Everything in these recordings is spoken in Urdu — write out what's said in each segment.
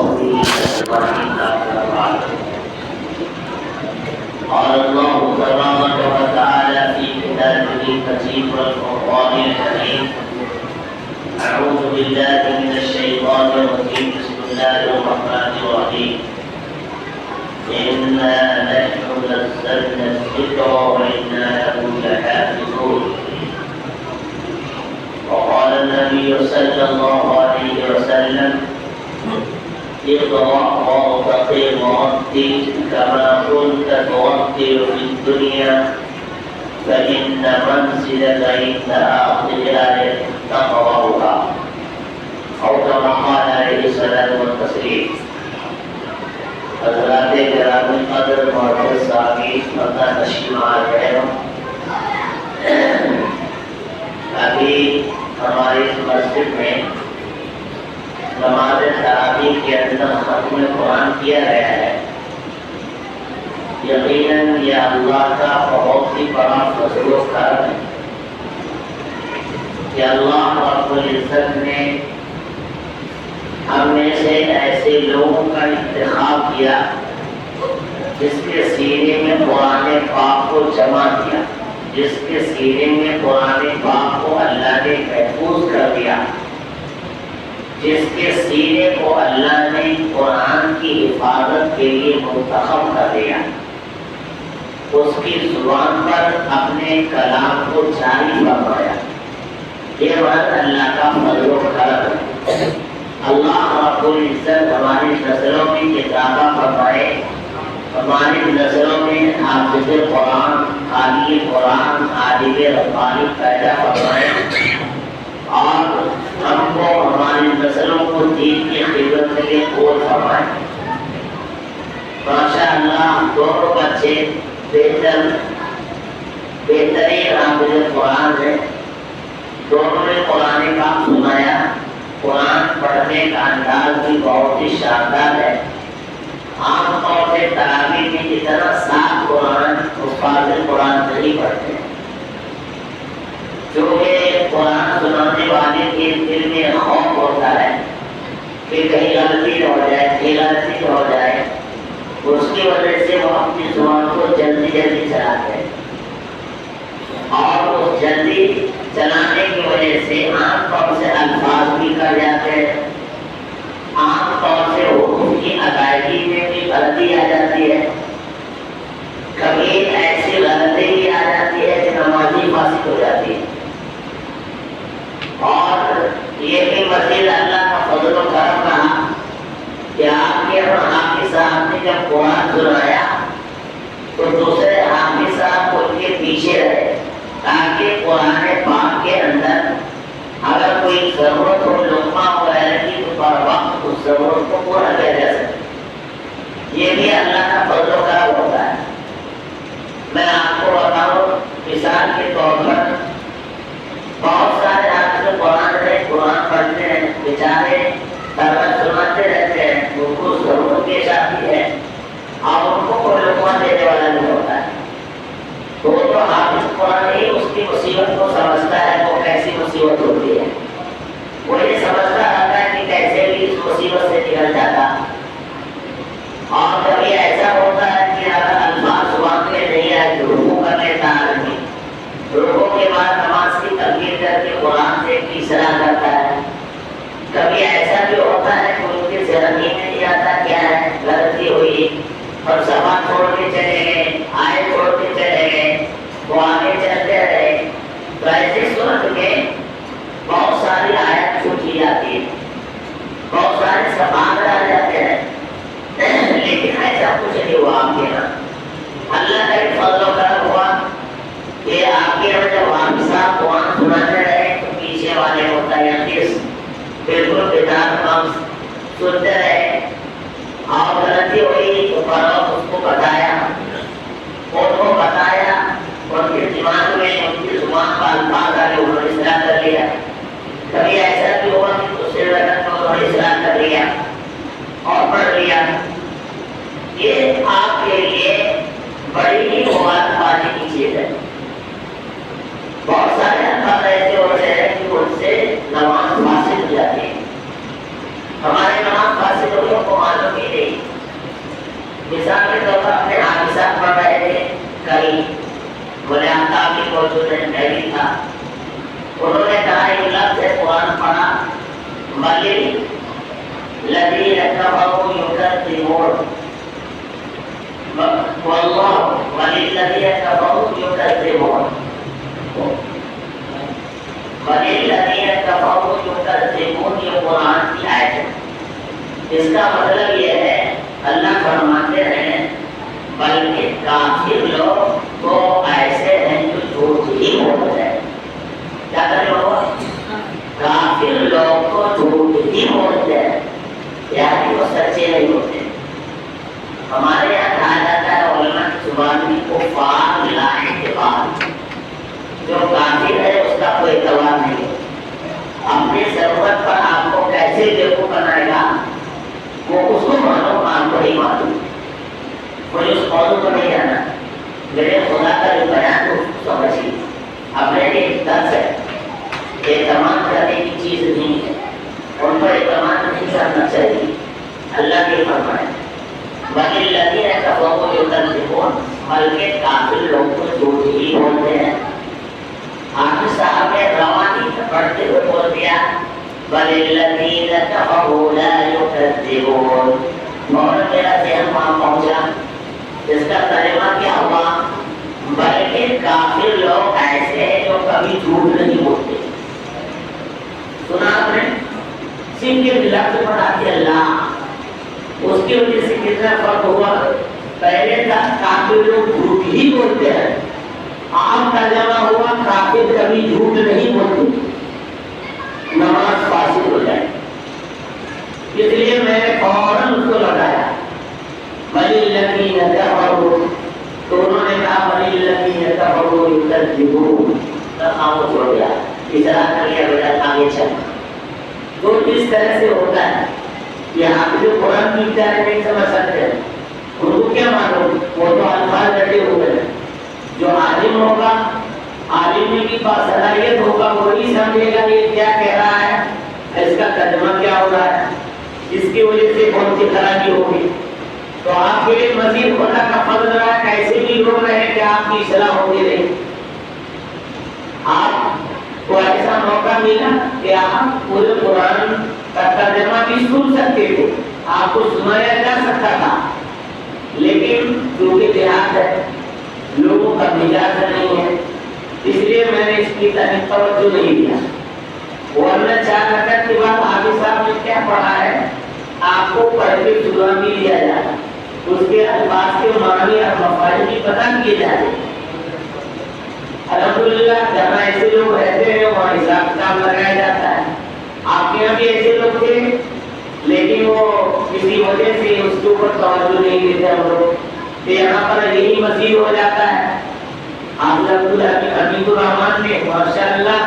وصحبه أجمعين. أما بعد. قال الله تبارك وتعالى في كتابه الكريم والفرقان الحميد: أعوذ بالله من الشيطان الرجيم. بسم الله الرحمن الرحيم. إنا نحن نزلنا الذكر وإنا له لحافظون. وقال النبي صلى الله عليه وسلم: اقرأ وارتقي ورتل كما كنت ترتل في الدنيا فإن منزلك عند آخر آية تقرأها، أو كما قال عليه الصلاة والتسليم. حضرات کرام قدر معزز سامعین، پتہ نشین آ گئے ہوں. ابھی ہماری مسجد میں نماز تراویح کے اندر ختم قرآن کیا گیا ہے. یقیناً یہ اللہ کا بہت ہی بڑا فضل و کرم ہے کہ اللہ رب العزت نے ہم میں سے ایسے لوگوں کا انتخاب کیا جس کے سینے میں قرآن پاک کو جمع کیا، جس کے سینے میں قرآن پاک کو اللہ نے محفوظ کر دیا، جس کے سینے کو اللہ نے قرآن کی حفاظت کے لیے منتخب کر دیا، اس کی زبان پر اپنے کلام کو جاری فرمایا. یہ بات اللہ کا فضل و کرم ہے. اللہ رب العزت ہماری نسلوں میں اضافہ فرمائے، ہماری نسلوں میں حافظ قرآن، قاری قرآن، عالم ربانی پیدا فرمائے، اور ہم کو ہماری نسلوں کو دین کی خدمت کے لیے قوت فرمائے. ماشاء اللہ دونوں بچے بہترین حافظ قرآن ہیں. دونوں نے قرآن پاک سنایا. قرآن پڑھنے کا انداز بھی بہت ہی شاندار ہے. عام طور سے تراویح میں جتنا صاف قرآن حفاظ قرآن نہیں پڑھتے، کیونکہ قرآن سنانے والے کے دل میں خوف ہوتا ہے کہ کہیں غلطی نہ ہو جائے، غلطی ہو جائے. اس کی وجہ سے وہ اپنی زبان کو جلدی جلدی چلاتے ہیں، اور اس جلدی چلانے کی وجہ سے عام طور سے الفاظ بھی کر جاتے ہیں، عام طور سے حروف کی ادائیگی میں بھی غلطی آ جاتی ہے. کبھی ایسی غلطی بھی آ جاتی ہے کہ نمازی فاسد ہو جاتی ہے. اور یہ بھی مزید اللہ کا فضل و کرم رہا کہ آپ کے حافظ صاحب نے جب قرآن سنایا تو دوسرے حافظ صاحب کو ان کے پیچھے رہے تاکہ قرآن پاک کے اندر اگر کوئی ضرورت ہو، لقمہ وغیرہ کی، تو بر وقت اس ضرورت کو پورا کیا جا سکے. یہ بھی اللہ کا فضل و کرم ہوتا ہے. میں آپ کو بتاؤں، مثال کے طور پر بہت سارے حافظ قرآن ہیں، قرآن پڑھتے ہیں، بیچارے ترجمہ سناتے رہتے ہیں، ان کو ضرورت پیش آتی ہے اور ان کو کوئی لقمہ دینے والا نہیں ہوتا ہے. وہ تو حافظ قرآن ہی اس کی مصیبت کو سمجھتا ہے وہ کیسی مصیبت ہوتی ہے. وہ یہ سمجھتا رہتا ہے کہ کیسے بھی اس مصیبت سے نکل جاتا. اور کبھی ایسا ہوتا ہے کہ اگر الفاظ زبان میں نہیں آئے تو رکوع کر لیتا آدمی، رکوع کے بعد نماز کی تکبیر کر کے قرآن سے تیسرا کرتا ہے. کبھی ایسا بھی ہوتا ہے کہ ان کے ذہن میں نہیں آتا کیا ہے، غلطی ہوئی اور زبان چھوڑ کے چلے گئے، آئے چھوڑ کے چلے گئے، وہ آگے چلتے رہے. تو ایسی صورت میں بہت ساری آیت چھوٹی جاتی ہے، بہت سارے سباب رہ جاتے ہیں. لیکن ایسا کچھ نہیں ہوا آپ کے یہاں. اللہ کا ایک فضل و کرم ہوا کہ آپ کے یہاں جب حافظ صاحب قرآن سناتے رہے تو پیچھے والے متعلق بالکل بدعت کام سنتے رہے، اور غلطی ہوئی تو فروغ اس کو بتایا، ان کو بتایا، ان کے دماغ میں ان کی زبان کا الفاظ آگے انہوں نے اصلاح کر لیا. کبھی ایسا بھی ہوا کہ دوسرے وقت میں انہوں نے اصلاح کر لیا اور پڑھ لیا. یہ آپ کے لیے بڑی ہی مبارک بادی کی چیز ہے. بہت سارے الفاظ ایسے ہوتے ہیں کہ ان سے نماز فاسد ہو جاتی ہے. ہمارے نماز فاسد ہو گئے تو مثال کے طور پر اپنے حافظات پڑھ رہے تھے کل بولے آفتاب بھی موجود ہے، میں بھی تھا، انہوں نے کہا ایک لفظ ہے قرآن پڑھا بل الذین کفروا یکذبون واللہ وللذین کفروا یکذبون وللذین کفروا یکذبون، یہ قرآن کی آیت ہے۔ اس کا مطلب یہ ہے اللہ فرماتے ہیں بلکہ کافر لوگ تو ایسے ہیں جو جھوٹ ہی بولتے ہیں۔ کیا کریں لوگ؟ کافر لوگ تو جھوٹ ہی بولتے ہیں، یعنی وہ سچے نہیں ہوتے۔ ہمارے یہاں کہا جاتا ہے علماء کی زبان میں کفار لا اعتبار، جو کافر ہے اس کا کوئی اعتبار نہیں ہے۔ اپنی ضرورت پر آپ کو کیسے بیوقوف بنائے گا وہ اس کو معلوم، آپ کو نہیں معلوم، مجھے اس موضوع کو نہیں جانا۔ میرے خدا کا جو بیان ہے اس کو سمجھیے، اپنے ایک درس ہے، اعتماد کرنے کی چیز نہیں ہے، ان پر اعتماد نہیں کرنا چاہیے۔ اللہ کے فرمائے وَلِلَّذِينَ كَفَرُوا يُكَذِّبُونَ، بلکہ کافر لوگ تو جھوٹ ہی بولتے ہیں۔ حافظ صاحب نے روانی پڑھتے ہوئے بول دیا وَلِلَّذِينَ كَفَرُوا لَا يُكَذِّبُونَ، اور میرا ذہن وہاں پہنچا، اس کا ترجمہ کیا ہوا؟ بلکہ کافر لوگ ایسے ہیں جو کبھی جھوٹ نہیں بولتے۔ سنا آپ نے؟ صرف یہ لفظ پڑھا کہ اللہ، اس کی وجہ سے کتنا فرق ہوا۔ پہلے تک کافر لوگ جھوٹ ہی بولتے ہیں، عام ترجمہ ہوا کافر کبھی جھوٹ نہیں بولتے، نماز فاسد ہو جائے۔ اس لیے میں نے فوراً اس کو لگایا وَلِلَّذِينَ كَفَرُوا، تو انہوں نے کہا وَلِلَّذِينَ كَفَرُوا يُكَذِّبُونَ، خاموش ہو گیا، اشارہ کر لیا بیٹا آگے چل۔ تو اس طرح سے ہوتا ہے کہ آپ جو قرآن کی چاہے نہیں سمجھ سکتے، ان کو کیا معلوم، وہ تو الفاظ رٹے ہوئے ہیں۔ جو عالم ہوگا، عالم کی پاس صلاحیت ہوگا، وہی سمجھے گا یہ کیا کہہ رہا ہے، اس کا ترجمہ کیا ہو رہا ہے، اس کی وجہ سے کون سی خرابی ہوگی۔ تو آپ کے لیے مزید خدا کا فضل رہا ہے، ایسے بھی لوگ رہے کہ آپ کی اصلاح ہوتی رہی۔ آپ کو ایسا موقع ملا کہ آپ پورے قرآن کا ترجمہ بھی سن سکتے تھے، آپ کو سنایا جا سکتا تھا، لیکن کیونکہ دیہات ہے، لوگوں کا مزاج نہیں ہے، اس لیے میں نے اس کی طرف توجہ نہیں دیا۔ ورنہ 4 رکعت کے بعد حافظ صاحب نے کیا پڑھا ہے آپ کو پڑھ کے سنا بھی دیا جاتا، اس کے الفاظ کے معنی اور مفاہیم بھی پتہ کیے جاتے۔ الحمدللہ جہاں ایسے لوگ رہتے ہیں وہاں حساب کتاب لگایا جاتا ہے۔ آپ کے یہاں بھی ایسے لوگ تھے، لیکن وہ کسی وجہ سے اس کے اوپر توجہ نہیں دیتے ہم لوگ، کہ یہاں پر یہی مزید ہو جاتا ہے۔ آپ حمید الرحمان نے ماشاءاللہ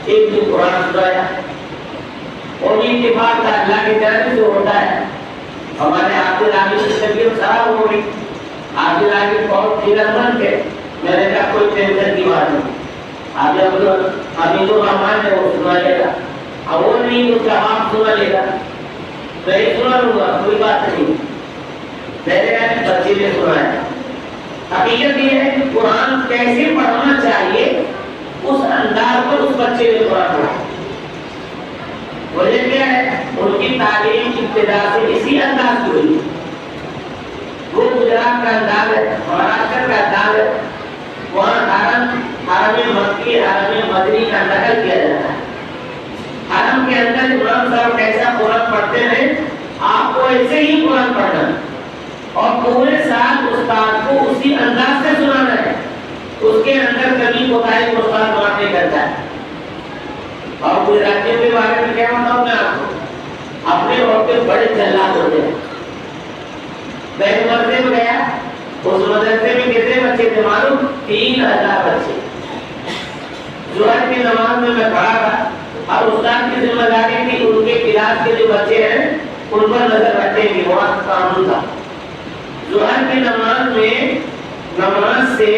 ایک دن قرآن سنایا، اور بھی اتفاق تھا اللہ کی طرف سے ہوتا ہے۔ ہمارے حافظ عامر کی طبیعت خراب ہو گئی، حافظ عامر بہت فکر مند تھے، میں نے کہا کوئی ٹینشن کی بات نہیں، حمید الرحمان نے وہ سنا لے گا، اب وہ نہیں تو جواب سنا لے گا، میں سنا لوں گا، کوئی بات نہیں۔ میں نے بچے نے سنایا۔ حقیقت یہ ہے کہ قرآن کیسے پڑھنا چاہیے اس انداز پر اس بچے نے قرآن پڑھا۔ وجہ کیا ہے؟ ان کی تعلیم ابتدا سے اسی انداز کی ہوئی۔ وہ گجرات کا انداز ہے، مہاراشٹر کا انداز ہے، وہاں حرم مکی، حرم مدنی کا نقل کیا جاتا ہے۔ حرم کے اندر امام صاحب کیسا قرآن پڑھتے ہیں آپ کو ایسے ہی قرآن پڑھنا ہے، اور پورے سال استاد کو اسی انداز سے سنانا ہے، اس کے اندر کبھی کوتاہی کو استاد معاف نہیں کرتا ہے۔ اور گجراتیوں کے بارے میں کیا بتاؤں میں آپ کو، اپنے وقت کے بڑے جلاد ہوتے ہیں۔ میں مدرسے میں گیا، اس مدرسے میں کتنے بچے تھے معلوم؟ 3000 بچے۔ ظہر کی نماز میں کھڑا تھا، اور استاد کی ذمہ داری تھی ان کے کلاس کے جو بچے ہیں ان پر نظر رکھنے کی، وہاں قانون تھا۔ ظہر کی نماز میں نماز سے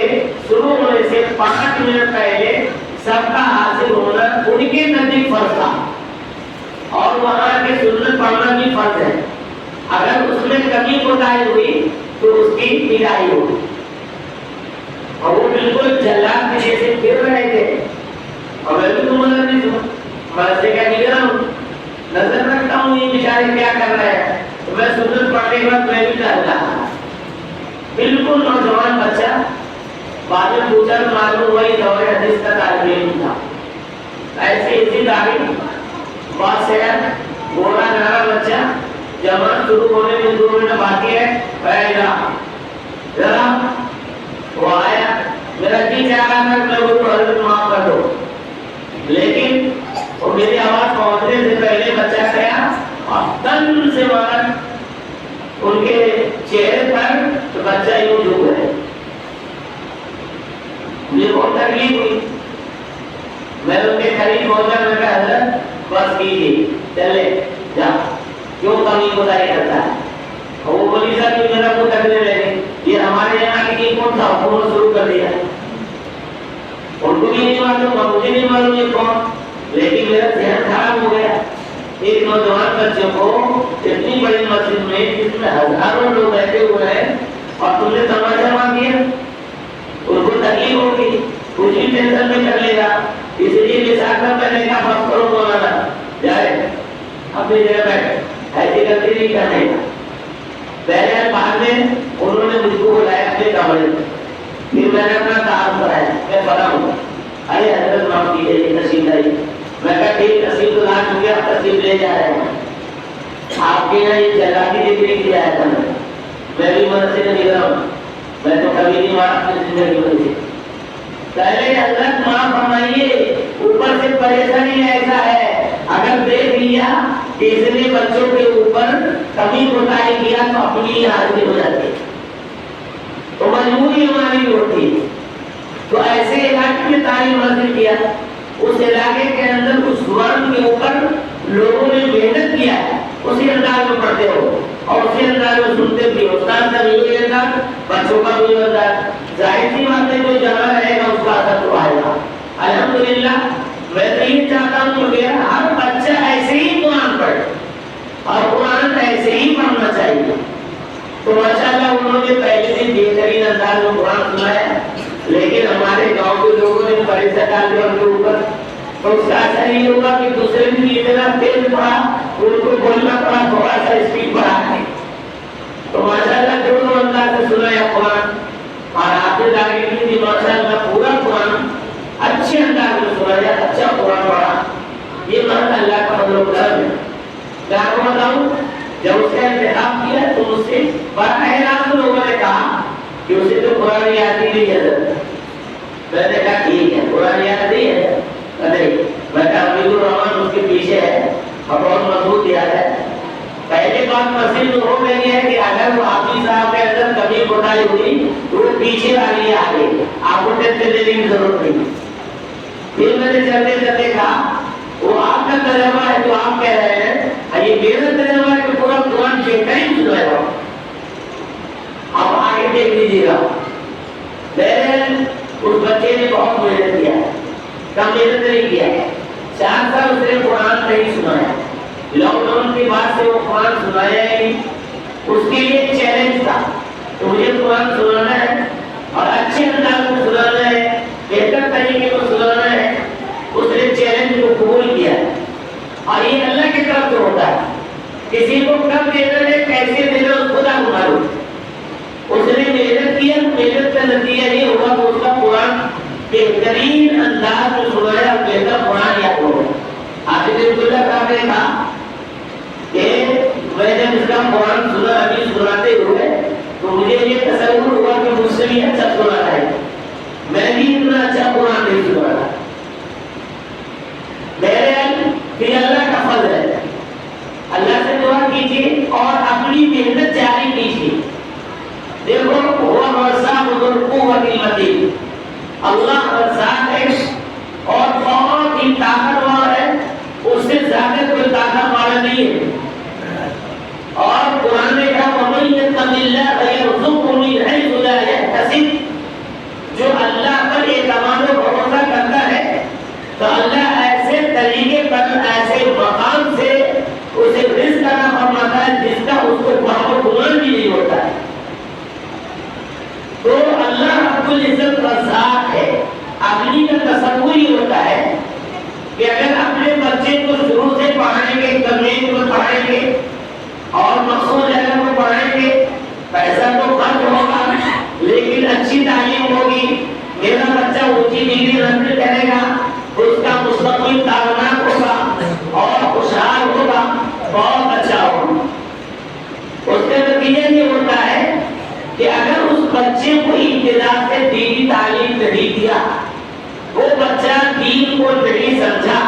شروع ہونے سے 5 منٹ پہلے سب کا حاضر ہونا ان کے نزدیک فرض تھا، اور وہاں کے سنت پڑھنا بھی فرض ہے۔ اگر اس میں کمی کوتاہی ہوئی تو کی پٹائی ہوئی اور وہ بالکل جلاد کے جیسے پھر رہے تھے اور میں بھی تمہارا نہیں سنا مرضے کا نگرہ ہوں نظر رکھتا ہوں یہ بیچارے کیا کر رہے ہیں تو میں سنت پڑھنے کے بعد میں بھی ڈرتا بالکل نوجوان بچہ بعد میں پوچھا تو معلوم ہوا یہ دور حدیث کا طالب علم تھا ایسے اسی داڑھی بہت شہر گورا نارا بچہ جماعت شروع ہونے میں 2 منٹ باقی ہے پہلا ذرا وہ آیا میرا جی چاہ رہا تھا میں وہ حضرت معاف کر دو لیکن وہ میری آواز پہنچنے سے پہلے بچہ گیا اور تن سے مارا ان کے چہرے پر تو بچہ یوں جھک گئے مجھے بہت تکلیف ہوئی میں ان کے قریب پہنچا میں کہا حضرت بس کیجیے چلے جا کیوں کمی خدائی کرتا ہے اور وہ بولی صاحب کی میرا کو کرنے لگے یہ ہمارے یہاں کی کون تھا حکومت شروع کر دیا ان کو بھی نہیں معلوم مجھے نہیں معلوم یہ کون لیکن میرا ذہن خراب ہو گیا ایک نوجوان بچے کو اتنی بڑی مسجد میں جس میں ہزاروں لوگ بیٹھے ہوئے ہیں اور تم نے تماشا مار دیا ان کو تکلیف ہوگی کچھ بھی ٹینشن میں کر لے گا اس لیے مثال میں پہلے کا بس کرو مولانا جائے اپنی جگہ بیٹھے ایسی غلطی نہیں کرنے کا پہلے بعد میں انہوں نے مجھ کو بلایا اپنے کمرے میں پھر میں نے اپنا تعارف کرایا میں پڑھا ہوں ارے حضرت معاف کیجیے یہ تشریف لائی میں کہا ٹھیک تشریف تو لا چکے آپ تشریف لے جا رہے ہیں آپ کے یہاں یہ جگہ بھی دیکھنے کے لیے آیا تھا میں بھی مرضی سے نکلا ہوں میں تو کبھی نہیں مارا اپنی زندگی میں پہلے حضرت معاف فرمائیے اوپر سے پریشانی ایسا ہے اگر دیکھ لیا کہ اس نے بچوں کے اوپر کمی کوتاہی کیا تو اپنی ہی حاضری ہو جاتی تو مجبوری ہماری ہوتی تو ایسے علاقے میں تعلیم حاصل کیا اس علاقے کے اندر اس زبان کے اوپر لوگوں نے محنت کیا اسی انداز میں پڑھتے ہو اور اسی انداز میں سنتے بھی استاد کا بھی انداز بچوں کا بھی انداز ظاہر سی بات ہے جو جمع رہے گا اس کا اثر تو آئے گا الحمدللہ میں تو یہ چاہتا ہوں کہ میرا ہر بچہ ایسے ہی قرآن پڑھے اور قرآن ایسے ہی پڑھنا چاہیے تو ماشاءاللہ انہوں نے پہلے سے بہترین انداز میں قرآن سنایا لیکن ہمارے گاؤں کے لوگوں نے پریشان ڈال دیا ان کے اوپر تو اس کا اثر یہ ہوگا کہ دوسرے بھی اتنا تیز پڑھا ان کو بولنا پڑا تھوڑا سا اسپیڈ بڑھا کے تو ماشاءاللہ دونوں انداز سے سنایا قرآن اور آپ نے ڈاکٹر کی ماشاءاللہ پورا قرآن اچھے انداز میں سنایا اچھا قرآن پڑھا یہ مرد اللہ کا فضل و کرم ہے میں آپ کو بتاؤں جب اس کا انتخاب کیا تو اس سے براہ راست لوگوں نے کہا کہ اسے تو قرآن یاد ہی نہیں ہے میں نے کہا ٹھیک ہے قرآن یاد نہیں ہے نہیں میں کہا عبد الرحمان اس کے پیچھے ہے اور بہت مضبوط یاد ہے پہلے بات مسئلہ ہو گئی ہے کہ اگر وہ حافظ صاحب کے اندر کمی کوتاہی ہوئی تو وہ پیچھے والی ہے آگے آپ کو ٹینشن لینے کی ضرورت نہیں پھر میں نے چلتے چلتے کہا وہ آپ کا تجربہ ہے تو آپ کہہ رہے ہیں یہ میرا تجربہ ہے کہ پورا قرآن بہترین سنایا ہو آپ آگے دیکھ لیجیے گا بہرحال اس بچے نے بہت محنت کیا ہے کم محنت نہیں کیا 4 سال اس نے قرآن نہیں سنایا لاک ڈاؤن کے بعد سے وہ قرآن سنایا ہی اس کے لیے چیلنج تھا تو مجھے قرآن سنانا ہے اور اچھے انداز میں سنانا ہے بہتر طریقے کو سنانا ہے اس نے چیلنج کو قبول کیا اور یہ اللہ کی طرف سے ہوتا ہے کسی کو کب دینا ہے کیسے دینا اس خدا کو معلوم اس نے محنت کیا محنت کا نتیجہ یہ ہوا کہ اس کا قرآن بہترین انداز میں سنایا اور بہتر قرآن یاد ہو گیا حافظ عبداللہ صاحب نے کہا کہ میں جب اس کا قرآن سنا ابھی سناتے ہوئے تو مجھے یہ تصور ہوا کہ مجھ سے بھی اچھا سنا ہے میں بھی اتنا اچھا قرآن نہیں سنا رہا بہرحال پھر اللہ کا فضل ہے اللہ سے دعا کیجیے اور اپنی محنت جاری کیجیے دیکھو وہ رزاق ذو القوت المتین اللہ رزاق ہے اور بہت ہی طاقتور ہے اس سے زیادہ کوئی طاقت والا نہیں ہے اور قرآن نے کہا وَمَن يَتَّقِ اللَّهَ يَرْزُقْهُ مِنْ حَيْثُ لَا يَحْتَسِبُ جو اللہ پر اعتماد و بھروسہ کرتا ہے تو اللہ ایسے طریقے پر ایسے مقام سے اسے رزق عطا فرماتا ہے جس کا اس کو گمان بھی نہیں ہوتا ہے تو اللہ رب العزت رزاق ہے. اگلی کا تصور یہ ہوتا ہے کہ اگر اپنے بچے کو شروع سے پڑھائیں گے, تمیز کو پڑھائیں گے اور مخصوص جگہ کو پڑھائیں گے, پیسہ تو خرچ ہوگا لیکن اچھی تعلیم ہوگی, میرا بچہ اونچی ڈگری حاصل کرے گا, اس کا مستقبل تابناک ہوگا اور خوشحال ہوگا, بہت اچھا ہوگا. اس کا نتیجہ یہ ہوتا ہے کہ اگر اس بچے کو ابتدا سے دینی تعلیم نہیں دیا, وہ بچہ دین کو نہیں سمجھا,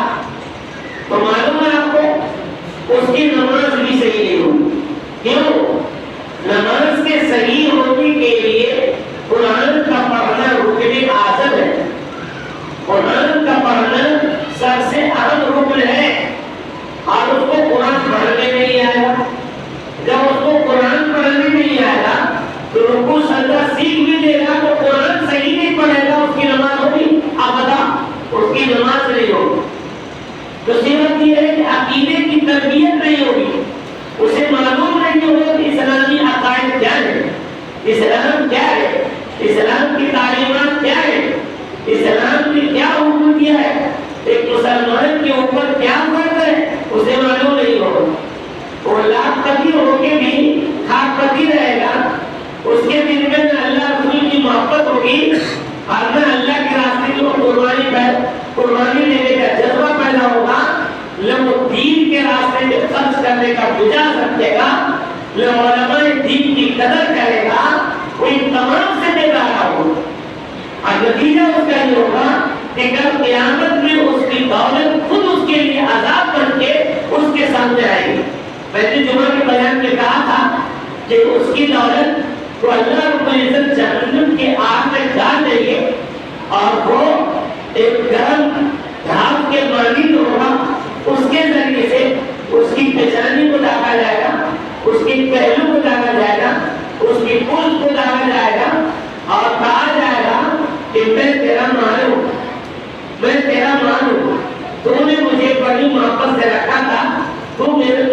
تو معلوم ہے آپ کو اس کی نماز بھی صحیح نہیں ہوگی. کیوں؟ نماز کے صحیح ہونے کے لیے قرآن کا پڑھنا رکن اعظم ہے. قرآن کا پڑھنا سب سے اہم رکن ہے, اور اس کو قرآن پڑھنے نہیں آئے گا. جب اس کو قرآن پڑھنے نہیں آئے گا تو رکوع سجدہ سیکھ بھی لے گا تو قرآن صحیح نہیں پڑھے گا, اس کی نماز ہوگی ابدا, اس کی نماز نہیں ہوگی. تو صورت یہ ہے کہ عقیدے کی تربیت نہیں ہوگی, اسے معلوم نہیں ہوگا کہ اسلامی عقائد کیا ہے, اسلام کیا ہے, اسلام کی تعلیمات کیا ہے, اسلام نے کیا حکم دیا ہے, ایک مسلمان کے اوپر کیا فرض ہے, اسے معلوم نہیں ہوگا. وہ لاکھ پتی ہو کے بھی خاک پتی رہے گا, اس کے دل میں نہ اللہ رسول کی محبت ہوگی اور نہ اللہ کے راستے میں قربانی دینے کا جذبہ پیدا ہوگا, نہ وہ دین کے راستے میں خرچ کرنے کا بجا سکے گا, نہ علماء دین کی قدر کرے گا, وہ ان تمام سے بے دارا ہوگا. اور نتیجہ اس کا یہ ہوگا کہ کل قیامت میں اس کی دولت خود اس کے لیے عذاب بن کے اس کے سامنے آئے گی. میں نے جمعہ کے بیان میں کہا تھا کہ اس کی دولت کو اللہ رب العزت جہنم کے آگ میں ڈال دیں گے اور وہ ایک گرم دھاپ کے مانند ہوگا. اس کے ذریعے سے اس کی پیشانی کو ڈالا جائے گا, اس کے پہلو کو ڈالا جائے گا, اس کی پوچھ کو ڈالا جائے گا اور کہا جائے گا کہ میں تیرا مال ہوں, میں تیرا مال ہوں, تو نے مجھے بڑی محبت سے رکھا تھا, تو میرے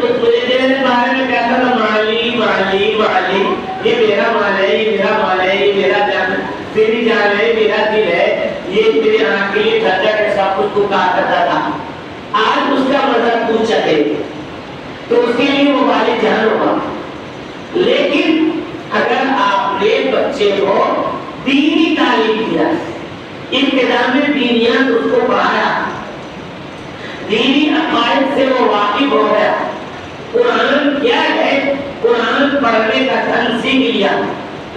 بارے میں کہتا تھا مالی مالی مالی, یہ میرا مال ہے, یہ میرا مال ہے, یہ میرا جان, میری جان ہے, میرا دل ہے, یہ میرے آنکھ کے لیے خرچہ کے سب کچھ کو کہا کرتا تھا. آج اس کا مذہب پوچھ سکے تو اس کے لیے وہ والی جان ہوگا. لیکن اگر آپ نے بچے کو دینی تعلیم دیا, ابتدا میں دینیات اس کو پڑھایا, دینی عقائد سے وہ واقف ہو گیا, قرآن کیا ہے, قرآن پڑھنے کا ڈھنگ سیکھ لیا,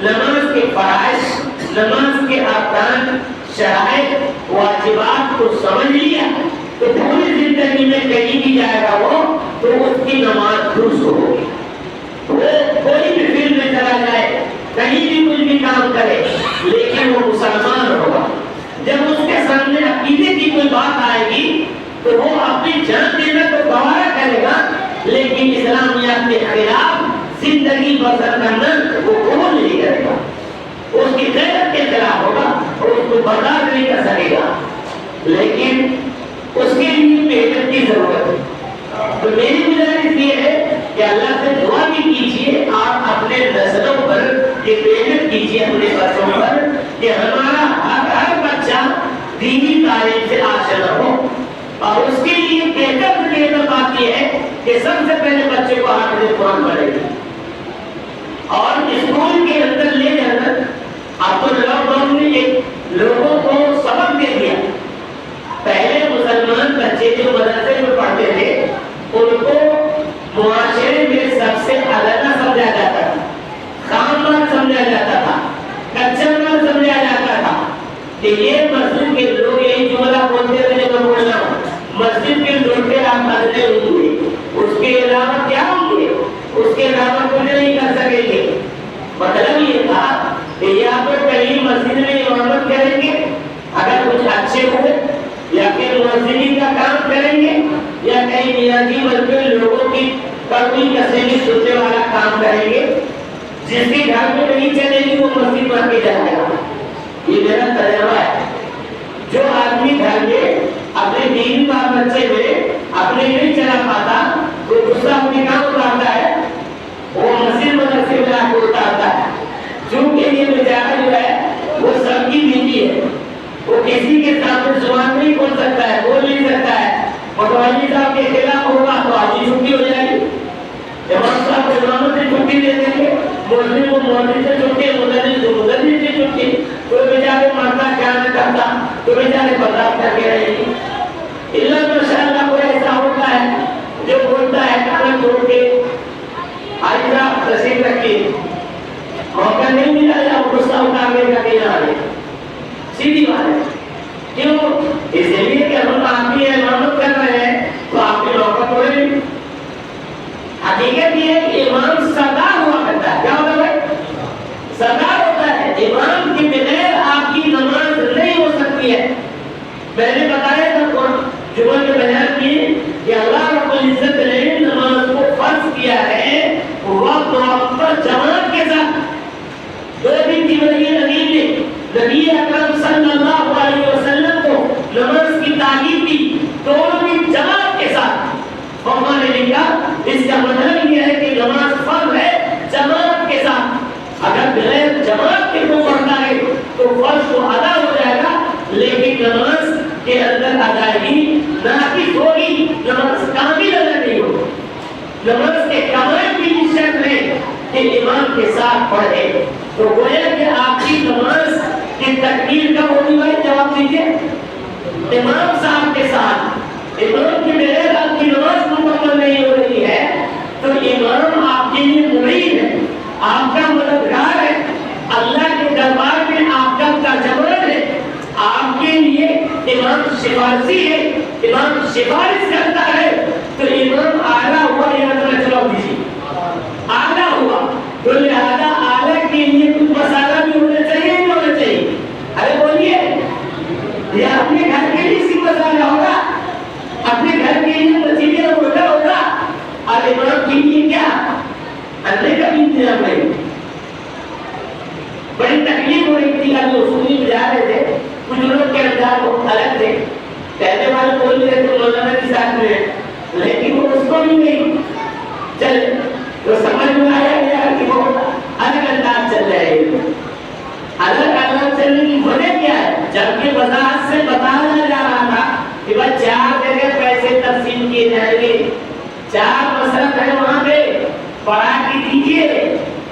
نماز کے فرائض, نماز کے ارکان, شرائط, واجبات کو سمجھ لیا, تو پوری زندگی میں کہیں بھی جائے گا وہ تو اس کی نماز درست ہوگی. وہ کوئی بھی فیلڈ میں چلا جائے, کہیں بھی کچھ بھی کام کرے, لیکن وہ مسلمان ہوگا. جب اس کے سامنے عقیدے کی کوئی بات آئے گی تو وہ اپنی جان دینا تو گوارا کرے گا, لیکن اسلامیات کے خلاف زندگی بسر کرنا وہ قبول نہیں کرے گا. اس کی غیرت کے خلاف ہوگا اور اس کو برداشت نہیں کر سکے گا. لیکن اس کے لیے محنت کی ضرورت ہے. تو میری گزارش یہ ہے کہ اللہ سے دعا بھی کیجیے اور اپنے نسلوں پر یہ محنت کیجیے, اپنے بچوں پر, کہ ہمارا ہر بچہ دینی تعلیم سے آشنا ہو. اور اس کے لیے بہتر تربیت بات یہ ہے کہ سب سے پہلے بچے کو حافظ قرآن پڑھے گی اور اسکول کے اندر لے جانا. اب تو لاک ڈاؤن نے لوگوں کو سبق دے دیا. پہلے مسلمان بچے جو مدرسے میں پڑھتے تھے ان کو معاشرے میں سب سے علیحدہ سمجھا جاتا تھا, خام مال سمجھا جاتا تھا, کچا مال سمجھا جاتا تھا. کہ یہ مسجد کے لوگ یہی جملہ بولتے تھے جو میں بول رہا ہوں, مسجد کے لوٹے آپ بدلے ہوں گے, اس کے علاوہ کیا ہوں گے, اس کے علاوہ کچھ نہیں کر سکیں گے. مطلب یہ تھا کہ یا تو کہیں مسجد میں امامت کریں گے اگر کچھ اچھے ہوئے, یا پھر مسجد کا کام کریں گے, یا کہیں نیازی بن کے لوگوں کی کڑوی کسیلی سننے والا کام کریں گے. جس کے گھر میں نہیں چلے گی وہ مسجد بن کے جائے گا. یہ میرا تجربہ ہے. جو آدمی گھر میں اپنے دین بال بچے میں اپنے نہیں چلا پاتا وہ دوسرا اپنے کام اتارتا ہے, وہ مسجد مدرسے میں آ کے اتارتا ہے. جو کہ یہ بیچارہ جو ہے کی بیوی ہے، وہ کسی کے سامنے زبان نہیں کھول سکتا ہے، بول نہیں سکتا ہے، متولی صاحب کے خلاف ہوگا تو آج ہی چھٹی ہو جائے گی، امام صاحب کو امامت سے چھٹی دے دیں گے، مولوی کو مولوی سے چھٹی، مدرس کو مدرس سے چھٹی، کوئی بیچارے مرتا کیا نہ کرتا، کوئی بیچارے برداشت کر کے رہے گی۔ اللہ ماشاءاللہ کوئی ایسا ہوتا ہے جو بولتا ہے کانا چھوڑ کے آج صاحب تشریف رکھیے، موقع نہیں ملا یا غصہ اتارنے کا نہیں آ رہے، سیدھی بات ہے۔ کیوں؟ اس لیے کہ ہم آپ کی امامت کر رہے ہیں تو آپ کے موقع توڑے نہیں۔ حقیقت یہ ہے کہ امام سردار ہوا کرتا ہے، کیا ہوتا ہے بھائی؟ سردار ہوتا ہے، امام کے بغیر آپ کی نماز نہیں ہو سکتی ہے۔ میں نے بتایا تھا جمعہ کے بیان کی کہ اللہ رب العزت نے نماز کو فرض کیا ہے وقت پر جماعت کے ساتھ۔ دو دن جبرائیل امین نے نبی اکرم صلی اللہ علیہ وسلم کو نماز کی تاکید دی، دونوں دن جماعت کے ساتھ۔ فقہ نے لکھا اس کا مطلب یہ ہے کہ نماز فرض ہے جماعت کے ساتھ، اگر بغیر جماعت کے کوئی پڑھتا ہے تو فرض تو ادا ہو جائے گا لیکن نماز کے اندر ادائیگی ناقص ہوگی، نماز کامل ادا نہیں ہوگی۔ نماز کے کمال کی شرط ہے کہ امام کے ساتھ پڑھے، تو گویا کہ آپ کی نماز کی تکمیل کب ہوگی بھائی؟ جواب دیجیے۔ امام صاحب کے ساتھ، امام کے بغیر آپ کی نماز مکمل نہیں ہو رہی ہے تو امام آپ کے لیے معین ہے، آپ کا مددگار ہے، اللہ کے دربار میں آپ کا ترجمان ہے، آپ کے لیے امام سفارشی ہے، امام سفارش کرتا ہے، تو امام اعلیٰ ہوا یا نہ؟ جواب دیجیے۔ اعلیٰ ہوا تو لہذا اعلیٰ کے لیے کچھ مسالہ بھی ہونا چاہیے نہیں ہونا چاہیے؟ ارے بولیے، یہ اپنے گھر کے لیے سی مسالہ ہوگا، اپنے گھر کے لیے مسجد میں ہوگا، اور امام کے لیے کیا اللہ کا بھی انتظام نہیں۔ بڑی تکلیف ہو رہی تھی، ابھی اصولی میں جا رہے تھے، کچھ لوگ کے انداز بہت الگ تھے، کہنے والے بول رہے تھے مولانا کے ساتھ میں، لیکن وہ اس کو بھی نہیں چل تو سمجھ میں آیا گیا کہ وہ الگ انداز چل رہے ہیں۔ الگ انداز چلنے کی وجہ کیا ہے؟ جبکہ وضاحت سے بتایا جا رہا تھا کہ بھائی 4 جگہ پیسے تقسیم کیے جائیں گے، 4 مسئلہ ہے وہاں پہ پڑھا کے دیجیے،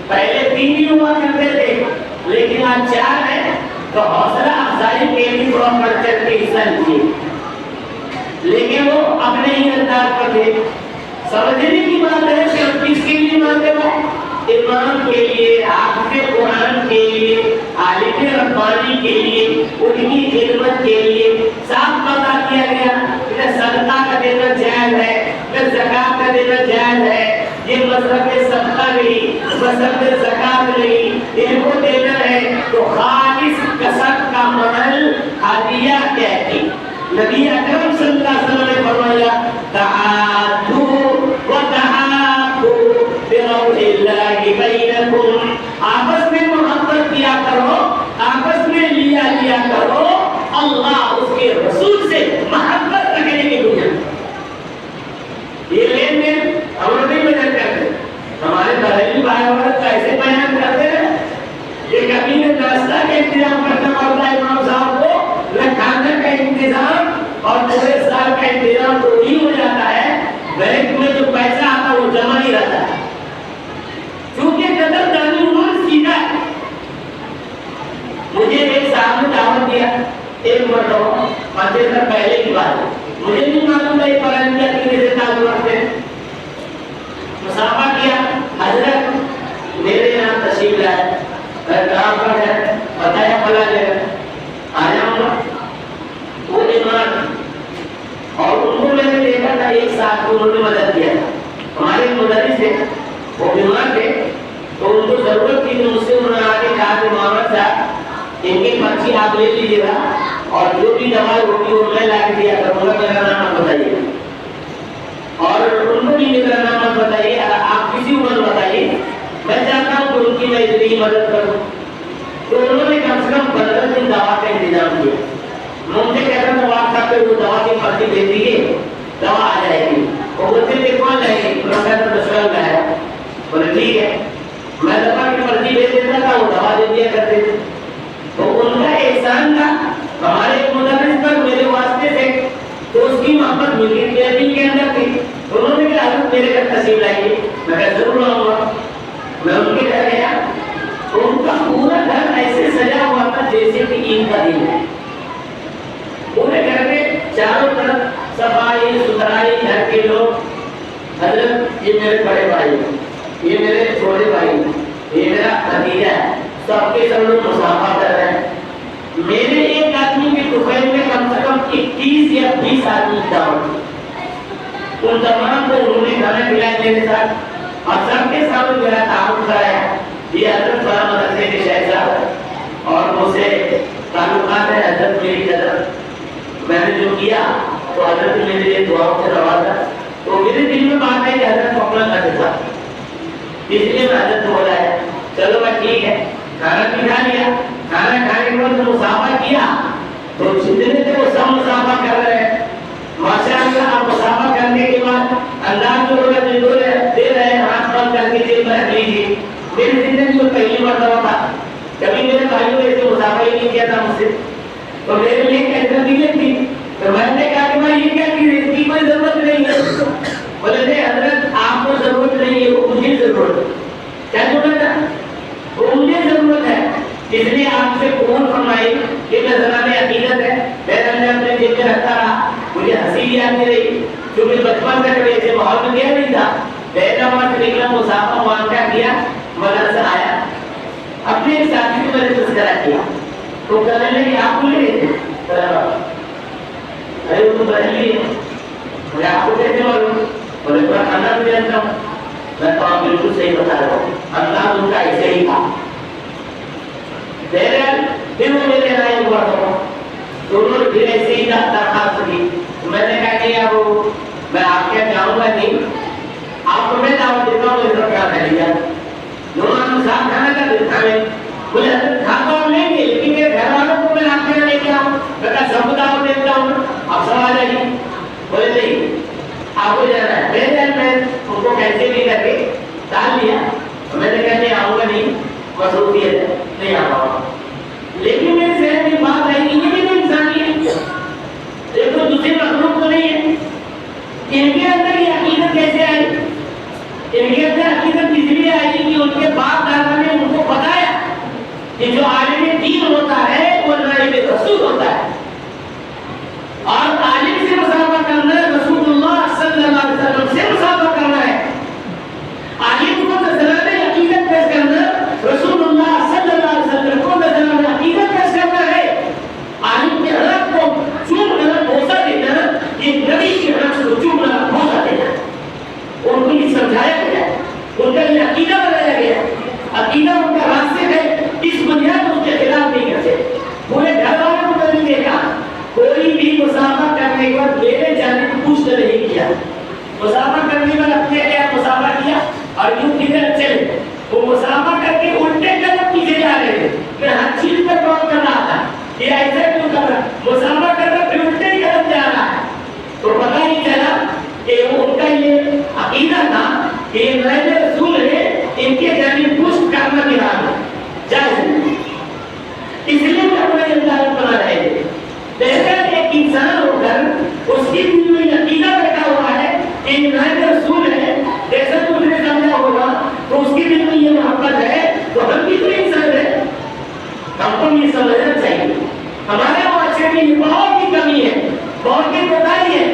پہلے 3 ہی ہوا کرتے تھے لیکن آج 4 ہے، تو حوصلہ افزائی کے لیے تھوڑا بڑھ چڑھ کے حصہ لیجیے۔ لیکن وہ اپنے ہی انداز پر تھے۔ سمجھنے کی بات ہے صرف کس کے لیے مانتے ہیں؟ امام کے لیے، حافظ قرآن کے لیے، عالم ربانی کے لیے، ان کی خدمت کے لیے صاف بتا دیا گیا کہ صدقہ کا دینا جائز ہے، زکات کا دینا جائز ہے، یہ مذہب صدقہ نہیں، مذہب زکات نہیں، ان کو دینا ہے تو خالص کسب کا عمل ہدیہ کہتی۔ نبی اکرم صلی اللہ علیہ وسلم نے فرمایا تعادوا وتحابوا بروح اللہ بینکم، آپس میں محبت کیا کرو، آپس میں لیا کرو، اللہ اس کے رسول سے محبت رکھنے کی دنیا۔ یہ لین دین ہم لوگ نہیں بیان کرتے، ہمارے بریلوی بھائی عورت کیسے بیان کرتے ہیں؟ یہ کبھی نے ناشتہ کا انتظام کرنا پڑتا ہے امام صاحب کو، نہ کھانے کا انتظام، اور پورے سال کا انتظام تو نہیں ہو جاتا ہے، بینک میں جو پیسہ آتا ہے وہ جمع ہی رہتا ہے، کیونکہ قدر دانی عمر سیدھا ہے۔ مجھے ایک صاحب نے دعوت دیا ایک مرتبہ، 5 سال پہلے کی بات ہے، مجھے نہیں معلوم تھا یہ پرندہ کتنے سے تعلق رکھتے ہیں، مسافہ کیا، حضرت میرے یہاں تشریف لائے، میں کہاں پر ہے بتایا پلا جائے آ جاؤں گا، وہ ایمان، اور ان کو میں نے دیکھا تھا ایک ساتھ انہوں نے مدد کیا تھا، ہمارے مدرس تھے وہ بیمار تھے تو ان کو ضرورت تھی، تو مجھ سے انہوں نے آ کے کہا کہ محمد صاحب ان کی پرچی آپ لے لیجیے گا اور جو بھی دوائی ہوگی وہ میں لا کے دیا کروں گا، میرا نام بتائیے، اور ان کو بھی میرا نام بتائیے، اگر آپ کسی عمر بتائیے، میں چاہتا ہوں کہ ان کی میں اتنی مدد کروں۔ تو انہوں نے کم سے کم 15 دن دوا کا انتظام کیا، مجھ سے کہتا تھا واٹس ایپ پہ وہ دوا کی پرچی دے دیجیے، دوا آ جائے گی، وہ بولتے تھے کون جائے گی، میں کہتا دشرال میں آیا، بولے ٹھیک ہے، میں دوا کی پرچی دے دیتا تھا، وہ دوا دے دیا کرتے تھے، تو ان کا احسان تھا ہمارے مدرس پر میرے واسطے سے، تو اس کی محبت میرے دل کے اندر تھی. انہوں نے کہا حضرت میرے گھر تشریف لائیے. میں کہا ضرور آؤں گا. میں ان کے گھر گیا تو ان کا پورا گھر ایسے سجا ہوا تھا جیسے کہ عید کا دن ہے. پورے گھر میں چاروں طرف صفائی ستھرائی، گھر کے لوگ. حضرت یہ میرے بڑے بھائی، یہ میرے چھوٹے بھائی، یہ میرا بھتیجا ہے، سب کے سب لوگ مصافحہ کر رہے ہیں. میرے ایک آدمی کے طفیل میں کم سے کم 21 یا 20 آدمی دعوت دی. ان تمام کو انہوں نے کھانا کھلایا میرے ساتھ اور سب کے سامنے میرا تعارف کرایا. یہ حضرت فلاں مدرسے کے شیخ صاحب اور مجھ سے تعلقات ہے. حضرت میری قدر میں نے جو کیا تو حضرت نے میرے لیے دعاؤں سے نوازا. تو میرے دل میں بات ہے کہ حضرت کو اپنا کر دیتا، اس لیے میں حضرت کو بولا چلو میں ٹھیک ہے. کھانا بھی کھا لیا. کھانا کھانے کے بعد مصافحہ کیا تو جتنے تھے وہ سب مصافحہ کر رہے ہیں. ماشاء اللہ آپ مصافحہ کرنے کے بعد اللہ جو دے رہے ہیں ہاتھ بند کر کے جیب میں رکھ لیجیے. میری زندگی میں پہلی مرتبہ تھا، کبھی میرے بھائیوں نے ایسے مصافحہ ہی نہیں کیا تھا مجھ سے. تو میرے لیے کیسا دیجیے تھی. تو میں نے کہا کہ بھائی یہ کیا چیز ہے، اس کی کوئی ضرورت نہیں ہے. بولے نہیں حضرت آپ کو ضرورت نہیں ہے، وہ مجھے ضرورت ہے. کیا ضرورت ہے؟ وہ مجھے ضرورت ہے. اس لیے آپ سے قبول فرمائی. یہ نذرانہ عقیدت ہے. میرا نے اپنے جیب میں رکھا رہا. مجھے ہنسی بھی آتی رہی کیونکہ بچپن سے کبھی ایسے ماحول میں گیا نہیں تھا. پہلا وہاں سے نکلا مصافحہ معاہدہ کیا، مدرسہ آیا. اپنے ساتھی سے میں نے تذکرہ کیا تو کہنے لگے آپ کو لے لیتے. ارے وہ تو بہلی ہے. میں آپ کو کیسے معلوم؟ بولے پورا کھانا بھی جانتا ہوں. میں تو آپ بالکل صحیح بتا رہا ہوں. اللہ ان کا ایسے ہی تھا. پھر وہ میرے آئے ہوا تھا تو انہوں نے پھر ایسے ہی درخواست کی. میں نے کہا کہ اب میں آپ کے جاؤں گا نہیں، آپ کو میں دعوت دیتا ہوں. میرے کیا کر لیا دونوں ہم ساتھ کھانا کا دیتا ہے. مجھے کھاتا ہوں لیں گے لیکن میرے گھر والوں کو میں آپ کے لے کے آؤں. میں کہا سب دعوت دیتا ہوں. آپ سب آ جائیے. بولے نہیں آپ کو جانا ہے. میں ان کو کیسے بھی کر کے ڈال دیا. میں نے کہا نہیں آؤں گا نہیں، مصروفیت ہے نہیں آ پاؤں. لیکن میرے ذہن میں بات آئی کہ یہ بھی تو انسانی ہے. دیکھو دوسری مخلوق تو نہیں ہے. ان کے اندر یہ عقیدت کیسے آئی؟ ان کے اندر عقیدت اس لیے آئی کہ ان کے باپ دادا نے ان کو بتایا کہ جو عالم دین ہوتا ہے وہ نائب رسول ہوتا ہے. اور عالم سے مصافحہ کرنا رسول اللہ صلی اللہ علیہ وسلم سے مصافحہ کرنا ہے. عالم کو نذرانہ عقیدت پیش کرنا رسول اللہ صلی اللہ علیہ وسلم کو نذرانہ عقیدت پیش کرنا ہے. عالم کے حق کو چومنا بوسہ دینا یہ نبی کے حق کو چومنا بوسہ دینا. ان کو یہ سمجھایا گیا، ان کا یہ عقیدہ بنایا گیا. عقیدہ ان کا راستے ہے، اس بنیاد اس کے خلاف نہیں کرتے. پورے گھر والوں کو نہیں دیکھا کوئی بھی مصافحہ کرنے کے بعد میرے جانے کو پوچھ نہیں کیا. مصافحہ کرنے کے بعد اپنے کیا مصافحہ کیا اور یوں کدھر چلے. وہ مصافحہ کر کے الٹے قدم پیچھے جا رہے تھے. میں ہر چیز پر غور کر رہا تھا یہ ایسا کیوں کر رہا. مصافحہ کر رہا پھر الٹے قدم جا رہا ہے. تو پتہ ہی چلا کہ ان کا یہ عقیدہ تھا کہ یہ نائب رسول ہے، ان کے جانب پشت کرنا بھی حرام ہے، جائز نہیں. اس لیے وہ اپنا انداز بنا رہے تھے. بہتر ایک انسان ہو کر اس کی دل میں عقیدہ بیٹھا ہوا ہے کہ یہ نائب رسول ہے، جیسا کہ اس نے سمجھا ہوگا تو اس کی دل میں یہ محبت ہے تو ہم بھی تو انسان ہے. ہم کو یہ سمجھنا چاہیے. ہمارے معاشرے میں یہ بہت ہی کمی ہے، بہت ہی کوتاہی ہے.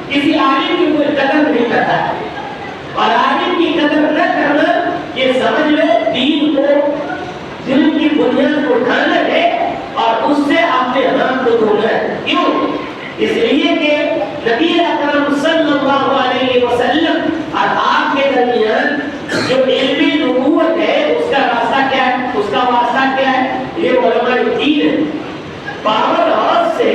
کسی عالم کی کوئی قدر نہیں کرتا ہے اور عالم کی قدر نہ کرنا یہ سمجھ لو دین کو دل کی بنیاد کو اٹھانا ہے اور اس سے اپنے ہاتھ کو دھونا ہے. کیوں؟ اس لیے کہ نبی اکرم صلی اللہ علیہ وسلم اور آپ کے درمیان جو علم نبوت ہے اس کا راستہ کیا ہے، اس کا واسطہ کیا ہے؟ یہ علماء دین ہے. پاور ہاؤس سے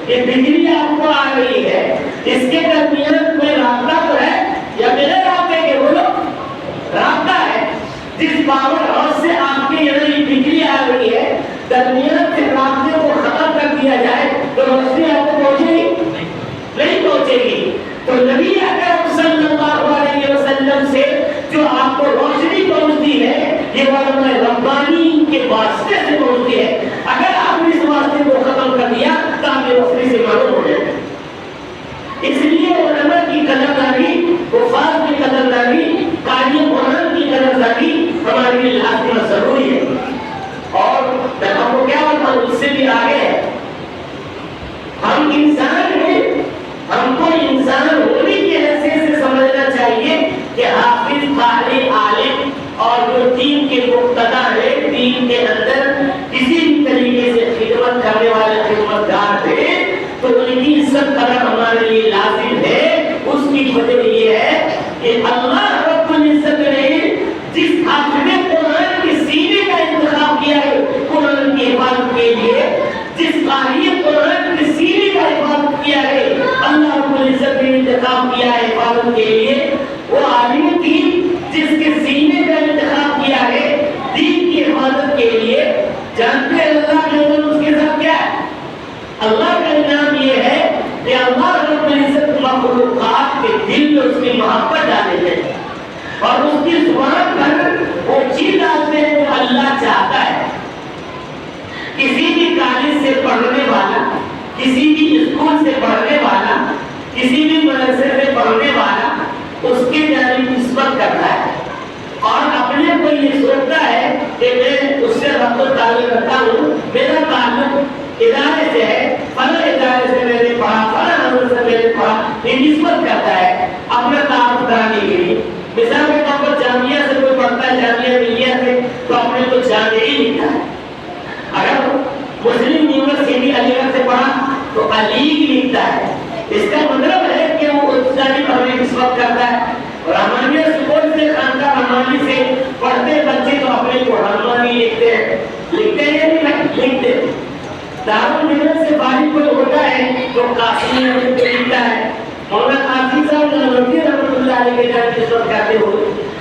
یہ بجلی آپ کو آ رہی ہے، اس کے درمیان کوئی رابطہ تو ہے یا میرے رابطے کے بولو رابطہ ہے. جس پاور ہاؤس سے آپ کے یہاں یہ بجلی آ رہی ہے درمیان سے رابطے کو ختم کر دیا جائے تو روشنی آپ کو پہنچے گی نہیں پہنچے گی. تو نبی اکرم صلی اللہ علیہ وسلم سے جو آپ کو روشنی پہنچتی ہے یہ علماء ربانی کے واسطے سے پہنچتی ہے. اگر کے مقتدا ہے، دین کے اندر کسی بھی طریقے سے خدمت کرنے والے خدمتگار تھے تو ان کی عزت کرنا ہمارے لیے لازم ہے۔ اس کی وجہ یہ ہے کہ اللہ رب العزت نے جس حافظ قرآن کے سینے کا انتخاب کیا ہے قرآن کی حفاظت کے لیے، جس قاری قرآن کے سینے کا حفاظت کیا ہے اللہ رب العزت نے انتخاب کیا ہے حفاظت کے لیے، وہ عالم دین جس کے سینے کا انتخاب کیا ہے دین کی حفاظت کے لیے، جانتے ہیں اللہ کے اندر اس کے ساتھ کیا ہے؟ اللہ کا انعام یہ ہے کہ اللہ رب العزت مخلوقات کے دل میں اس کی محبت ڈالتے ہیں اور اس کی زبان پر وہ چیز ڈالتے ہیں جو اللہ چاہتا ہے۔ کسی بھی کالج سے پڑھنے والا، کسی بھی اسکول سے پڑھنے والا، کسی بھی مدرسے سے پڑھنے والا اس کے جانب نسبت کرتا ہے اور اپنے کو یہ سوچتا ہے کہ میں اس سے ربط و تعلق رکھتا ہوں، میرا تعلق ادارے سے ہے، فلاں ادارے سے میں نے پڑھا، فلاں حضرت سے میں نے پڑھا، یہ نسبت کرتا ہے اپنا تعارف کرانے کے لیے۔ مثال کے طور پر جامعہ سے کوئی پڑھتا ہے، جامعہ ملیہ سے، تو اپنے کو جامعہ ہی لکھتا ہے۔ اگر مسلم یونیورسٹی علی گڑھ سے پڑھا تو علی لکھتا ہے۔ اس کا مطلب ہے کہ وہ اس جانب ہمیں نسبت کرتا ہے۔ رحمانیہ سکول سے، خانقاہ رحمانی سے پڑھتے بچے تو اپنے کو رحمانی لکھتے ہیں، لکھتے ہیں یا نہیں لکھتے؟ دارالمنت سے فارغ کوئی ہوتا ہے تو قاسمی لکھتا ہے، مولانا قاسم صاحب نظرتی رحمۃ اللہ علیہ کے جانب نسبت کرتے ہو۔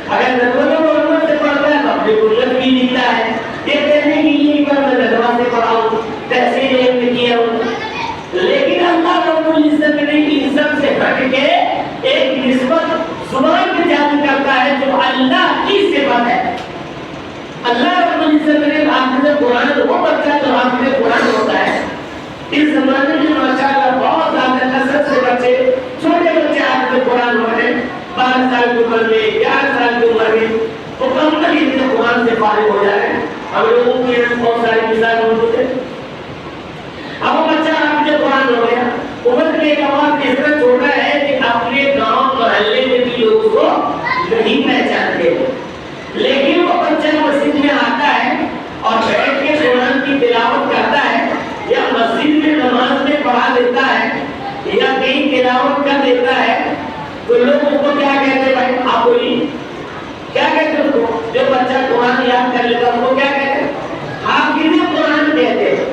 اگر ندوۃ محمد سے پڑھتا ہے تو اپنے گلت بھی لکھتا ہے، یہ کہنے کی یہ پر میں ندوہ سے پڑھا ہوں، تحصیل علم کیا ہوں۔ لیکن اللہ رب العزت نے عزت سے ہٹ کے ایک نسبت زبان پہ جاری کرتا ہے جو اللہ کی صفت ہے۔ اللہ رب العزت نے حافظ قرآن وہ بچہ جو حافظ قرآن ہوتا ہے، اس زمانے میں ماشاءاللہ بہت زیادہ کثرت سے بچے، چھوٹے بچے حافظ قرآن ہوتے ہیں، 12 سال کی عمر میں، 11 سال کی عمر میں مکمل حفظ قرآن سے فارغ ہو جائے۔ ہم لوگوں کی بہت ساری مثال موجود ہے۔ اب وہ بچہ حافظ قرآن ہو گیا، عمر کے ایک آواز اس طرح چھوٹا ہے کہ اپنے گاؤں محلے میں بھی لوگ اس کو نہیں پہچانتے، لیکن وہ بچہ مسجد میں آتا ہے اور بیٹھ کے قرآن کی تلاوت کرتا ہے یا مسجد میں نماز میں پڑھا دیتا ہے یا کہیں تلاوت کر دیتا ہے تو لوگ اس کو کیا کہتے ہیں؟ بھائی آپ بولیے کیا کہتے ہیں اس کو؟ جو بچہ قرآن یاد کر لیتا ہے اس کو کیا کہتے ہیں؟ حافظ قرآن کہتے ہیں۔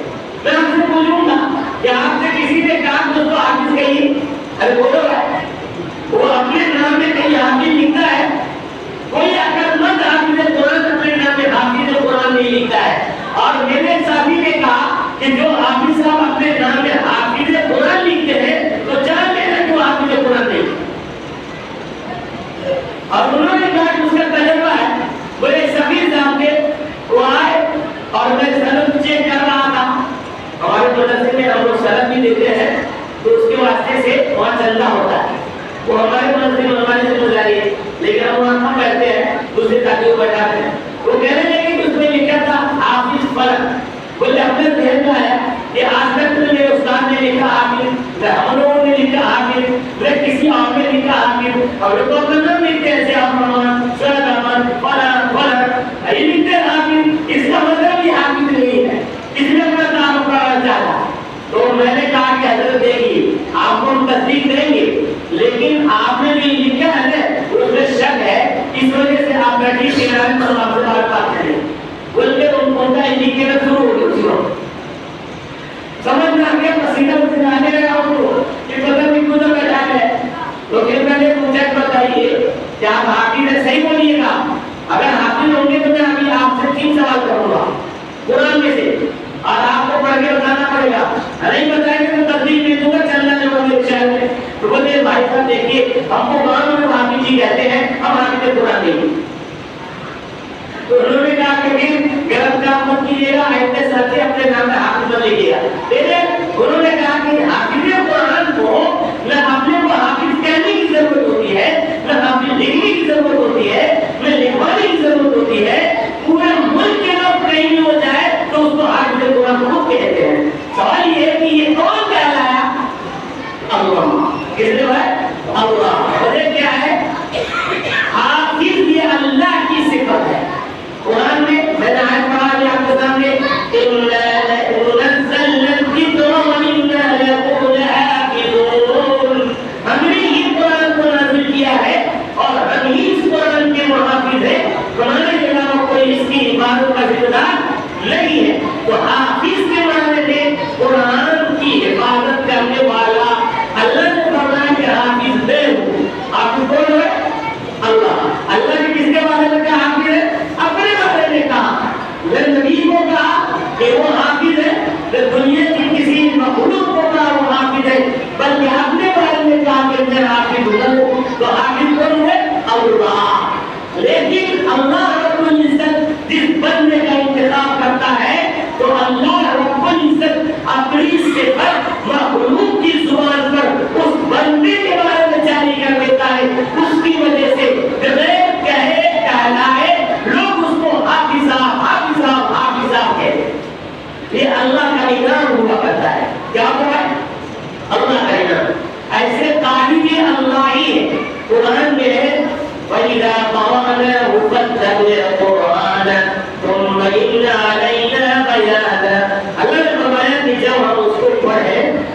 میں آپ سے پوچھوں گا کہ آپ سے کسی نے کہا کہ اس کو حافظ کہیے، ارے بولو بھائی، وہ اپنے نام میں کہیں حافظ لکھتا ہے؟ کوئی عقل مند حافظ قرآن اپنے نام میں حافظ قرآن نہیں لکھتا ہے۔ اور میرے ساتھی نے کہا کہ جو حافظ صاحب اپنے نام میں حافظ قرآن لکھتے ہیں تو جان لینا کہ وہ حافظ قرآن نہیں۔ اور انہوں نے کہا کہ اس کا تجربہ ہے، بولے سفیر صاحب کے وہ آئے اور میں سند چیک کر رہا تھا، ہمارے مدرسے میں ہم لوگ سند بھی دیتے ہیں تو اس کے واسطے سے وہاں چندہ ہوتا ہے، وہ ہمارے مدرسے میں ہمارے ذمہ داری ہے، لیکن ہم وہاں کم بیٹھتے ہیں، دوسرے ساتھیوں کو بیٹھاتے ہیں۔ وہ کہنے لگے کہ اس میں لکھا تھا حافظ فرق، بولے اپنے ذہن میں آیا کہ آج تک میرے استاد نے لکھا حافظ، ہم لوگوں نے لکھا حافظ، میں کسی اور نے لکھا حافظ، اور لوگ اپنا نام لکھتے ہیں ایسے رحمان، سید احمد، فلاں فلاں، یہ لکھتے ہیں حافظ، اس کا مطلب یہ حافظ نہیں ہے، اس نے اپنا نام پڑھنا چاہا۔ تو میں نے کہا کہ حضرت دیکھیے آپ کو ہم تصدیق دیں گے، لیکن آپ نے جو لکھا ہے نا اس میں شک ہے، اس وجہ سے آپ بیٹھی کنارے پر آپ سے بات کریں، بلکہ ان کا انڈیکیٹر شروع ہو گیا، اسی وقت سمجھ میں آ گیا، پسینہ پسینہ آنے لگا ان کو کہ پتہ نہیں کدھر بیٹھا ہے۔ تو پھر میں نے پوچھا کہ بتائیے کیا آپ حافظ ہے؟ صحیح بولیے گا، اگر حافظ ہوں گے تو میں ابھی آپ سے 3 سوال کروں گا قرآن میں سے اور آپ کو پڑھ کے بتانا پڑے گا، نہیں بتائیں گے تو تصدیق نہیں دوں گا، چلنا نہیں ہوگا میرے شہر میں۔ تو بولے بھائی صاحب دیکھیے ہم کو گاؤں میں حافظ جی کہتے ہیں، ہم حافظ قرآن نہیں۔ تو انہوں نے کہا کہ پھر غلط کام مت کیجیے گا، ایسے سر سے اپنے نام میں حافظ مت لکھیے گا۔ انہوں نے کہا کہ حافظ قرآن کو نہ اپنے کو حافظ کہنے کی ضرورت ہوتی ہے، نہ حافظ لکھنے کی ضرورت ہوتی ہے، نہ لکھوانے کی ضرورت ہوتی ہے، پورے ملک کے لوگ کہیں بھی ہو جائے تو اس کو حافظ قرآن کو کہتے ہیں۔ سوال یہ ہے کہ یہ کون کہلایا؟ اللہ۔ کس نے بھائی؟ اللہ۔ وجہ کیا ہے؟ حافظ یہ اللہ کی صفت ہے، قرآن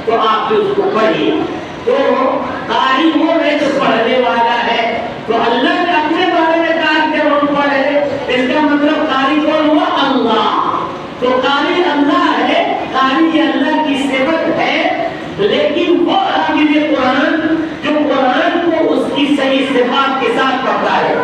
تو آپ بھی اس کو پڑھیے. تو قاری وہ ہے جو پڑھنے والا ہے. تو اللہ نے اپنے بارے میں کہا کہ ہم پڑھے، اس کا مطلب قاری کون ہوا؟ اللہ. تو قاری اللہ ہے، قاری اللہ کی صفت ہے. لیکن وہ حافظ قرآن جو قرآن کو اس کی صحیح صفات کے ساتھ پڑھتا ہے،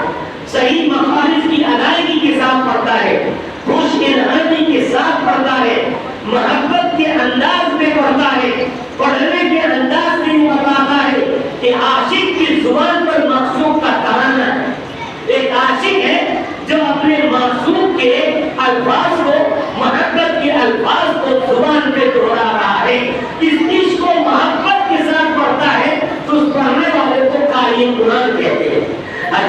صحیح مخارج کی ادائیگی کے ساتھ پڑھتا ہے، خوش ارادی کے ساتھ پڑھتا ہے، محبت کے انداز میں پڑھتا ہے. پڑھنے کے انداز میں یہ بتاتا ہے کہ عاشق کی زبان پر معصوم کا ترانہ ہے. ایک عاشق ہے جو اپنے معصوم کے الفاظ کو، محبت کے الفاظ کو زبان پہ دوہرا رہا ہے. اس عشق کو محبت کے ساتھ پڑھتا ہے تو اس پڑھنے والے کو قاری قرآن کہتے ہیں.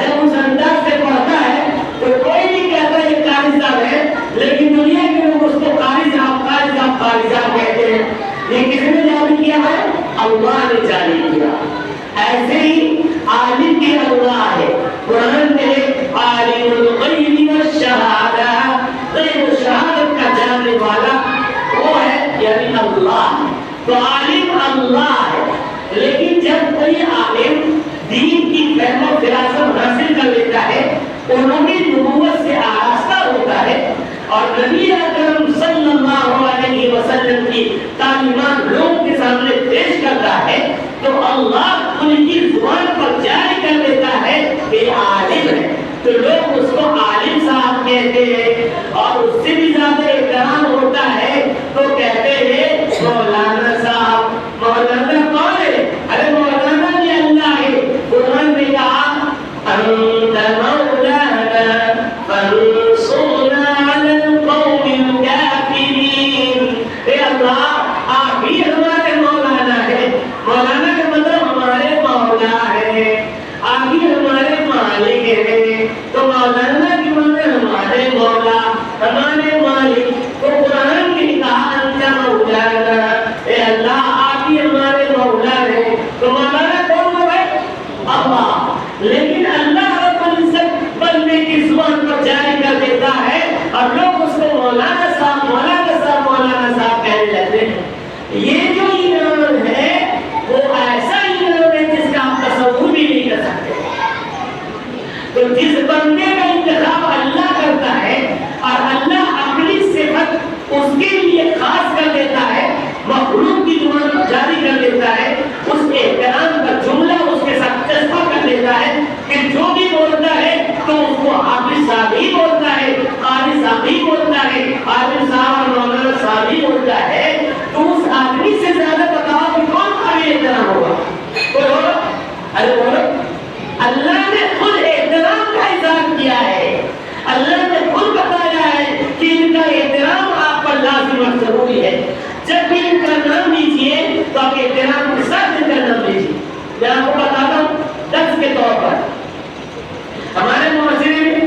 جب اس انداز سے پڑھتا ہے تو کوئی نہیں کہتا یہ قاری صاحب ہے، لیکن دنیا کے لوگ اس کو قاری صاحب قاری صاحب قاری صاحب کہتے ہیں. یہ کس نے جاری کیا ہے؟ اللہ نے جاری کیا. ایسے ہی عالم بھی اللہ ہے. قرآن میں عالم الغیب والشہادہ، غیب و شہادت کا جاننے والا وہ ہے یعنی اللہ. تو عالم اللہ ہے. لیکن جب کوئی عالم دین کی فہم و فراست حاصل کر لیتا ہے، انہوں نے نبوت سے آراستہ ہوتا ہے اور نبی اکرم صلی اللہ علیہ وسلم کی تعلیمات لوگوں کے سامنے پیش کرتا ہے تو اللہ ان کی زبان پر جاری کر دیتا ہے کہ عالم ہے. تو لوگ اس کو عالم صاحب کہتے ہیں اور اس سے بھی زیادہ احترام ہوتا ہے تو کہتے ہیں مولانا صاحب. مولانا کون ہے؟ ارے مولانا بھی اللہ ہے. قرآن نے کہا انت مولانا فانصرنا علی القوم الکافرین. اے اللہ آپ ہی ہمارے مولانا ہے. مولانا کا مطلب ہمارے مولا ہے، آپ ہی ہمارے مالک ہیں. تو مولانا کی مطلب ہمارے مولا، ہمارے مالک. تو قرآن نے کہا انت مولانا، اے اللہ آپ ہی ہمارے مولا ہیں. تو مولانا کون ہے؟ اللہ. لیکن اللہ رب العزت بندے کی زبان پر جاری کر دیتا ہے اور لوگ اس کو مولانا صاحب مولانا صاحب مولانا صاحب کہنے لگتے ہیں. یہ جو ایمان ہے وہ ایسا ایمان ہے جس کا آپ تصور بھی نہیں کر سکتے. تو جس بندے کا انتخاب اللہ کرتا ہے اور اللہ اپنی صفت اس کے لیے خاص کر دیتا ہے، مخلوق کی زبان پر جاری کر دیتا ہے، اس احترام کا جملہ اس کے ساتھ چسپا کر دیتا ہے کہ جو بھی بولتا ہے تو اس کو حافظ صاحب ہی بولتا ہے، قاری صاحب ہی بولتا ہے، عالم صاحب اور مولانا صاحب ہی بولتا ہے. تو اس آدمی سے زیادہ بتاؤ کہ کون قابل احترام ہوگا؟ کوئی ہوگا؟ ارے بولو. اللہ نے خود احترام کا اظہار کیا ہے. اللہ نے خود بتایا ہے کہ ان کا احترام آپ پر لازم اور ضروری ہے. جب بھی ان کا نام لیجیے تو آپ احترام کے ساتھ ان کا نام لیجیے. میں آپ کو بتاتا ہوں درس کے طور پر ہمارے معاشرے میں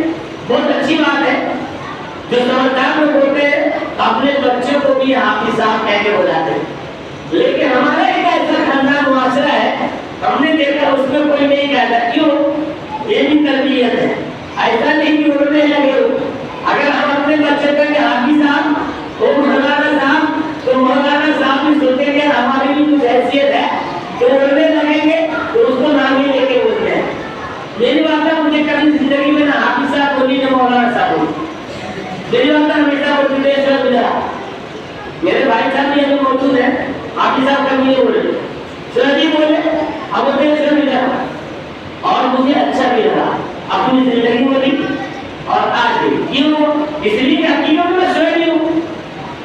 بہت اچھی بات ہے جو سمجھدار لوگ ہوتے ہیں اپنے بچوں کو بھی حافظ صاحب کہہ کے بلاتے ہیں. لیکن ہمارا ایک ایسا خاندان معاشرہ ہے ہم نے دیکھا اس میں کوئی نہیں کہتا. کیوں؟ یہ بھی تربیت ہے. ایسا نہیں کہ اڑنے لگے. اگر ہم اپنے بچے کو حافظ صاحب وہ مولانا صاحب تو مولانا صاحب بھی سوچیں گے ہماری بھی کچھ حیثیت ہے تو اڑنے لگیں گے تو اس کو نام ہی لے کے بولتے ہیں. میری بات ہے مجھے کبھی زندگی میں نہ حافظ صاحب بولی نہ مولانا صاحب بولی. میری بات ہے ہمیشہ بولتی ہے سر ملا. میرے بھائی صاحب بھی ابھی موجود ہیں حافظ صاحب کبھی نہیں بولے سر جی بولے اب ہوتے سر ملا اور مجھے اچھا بھی لگا اپنی زندگی میں بھی اور آج بھی. کیوں؟ اس لیے کہ حقیقت میں شعیب ہوں.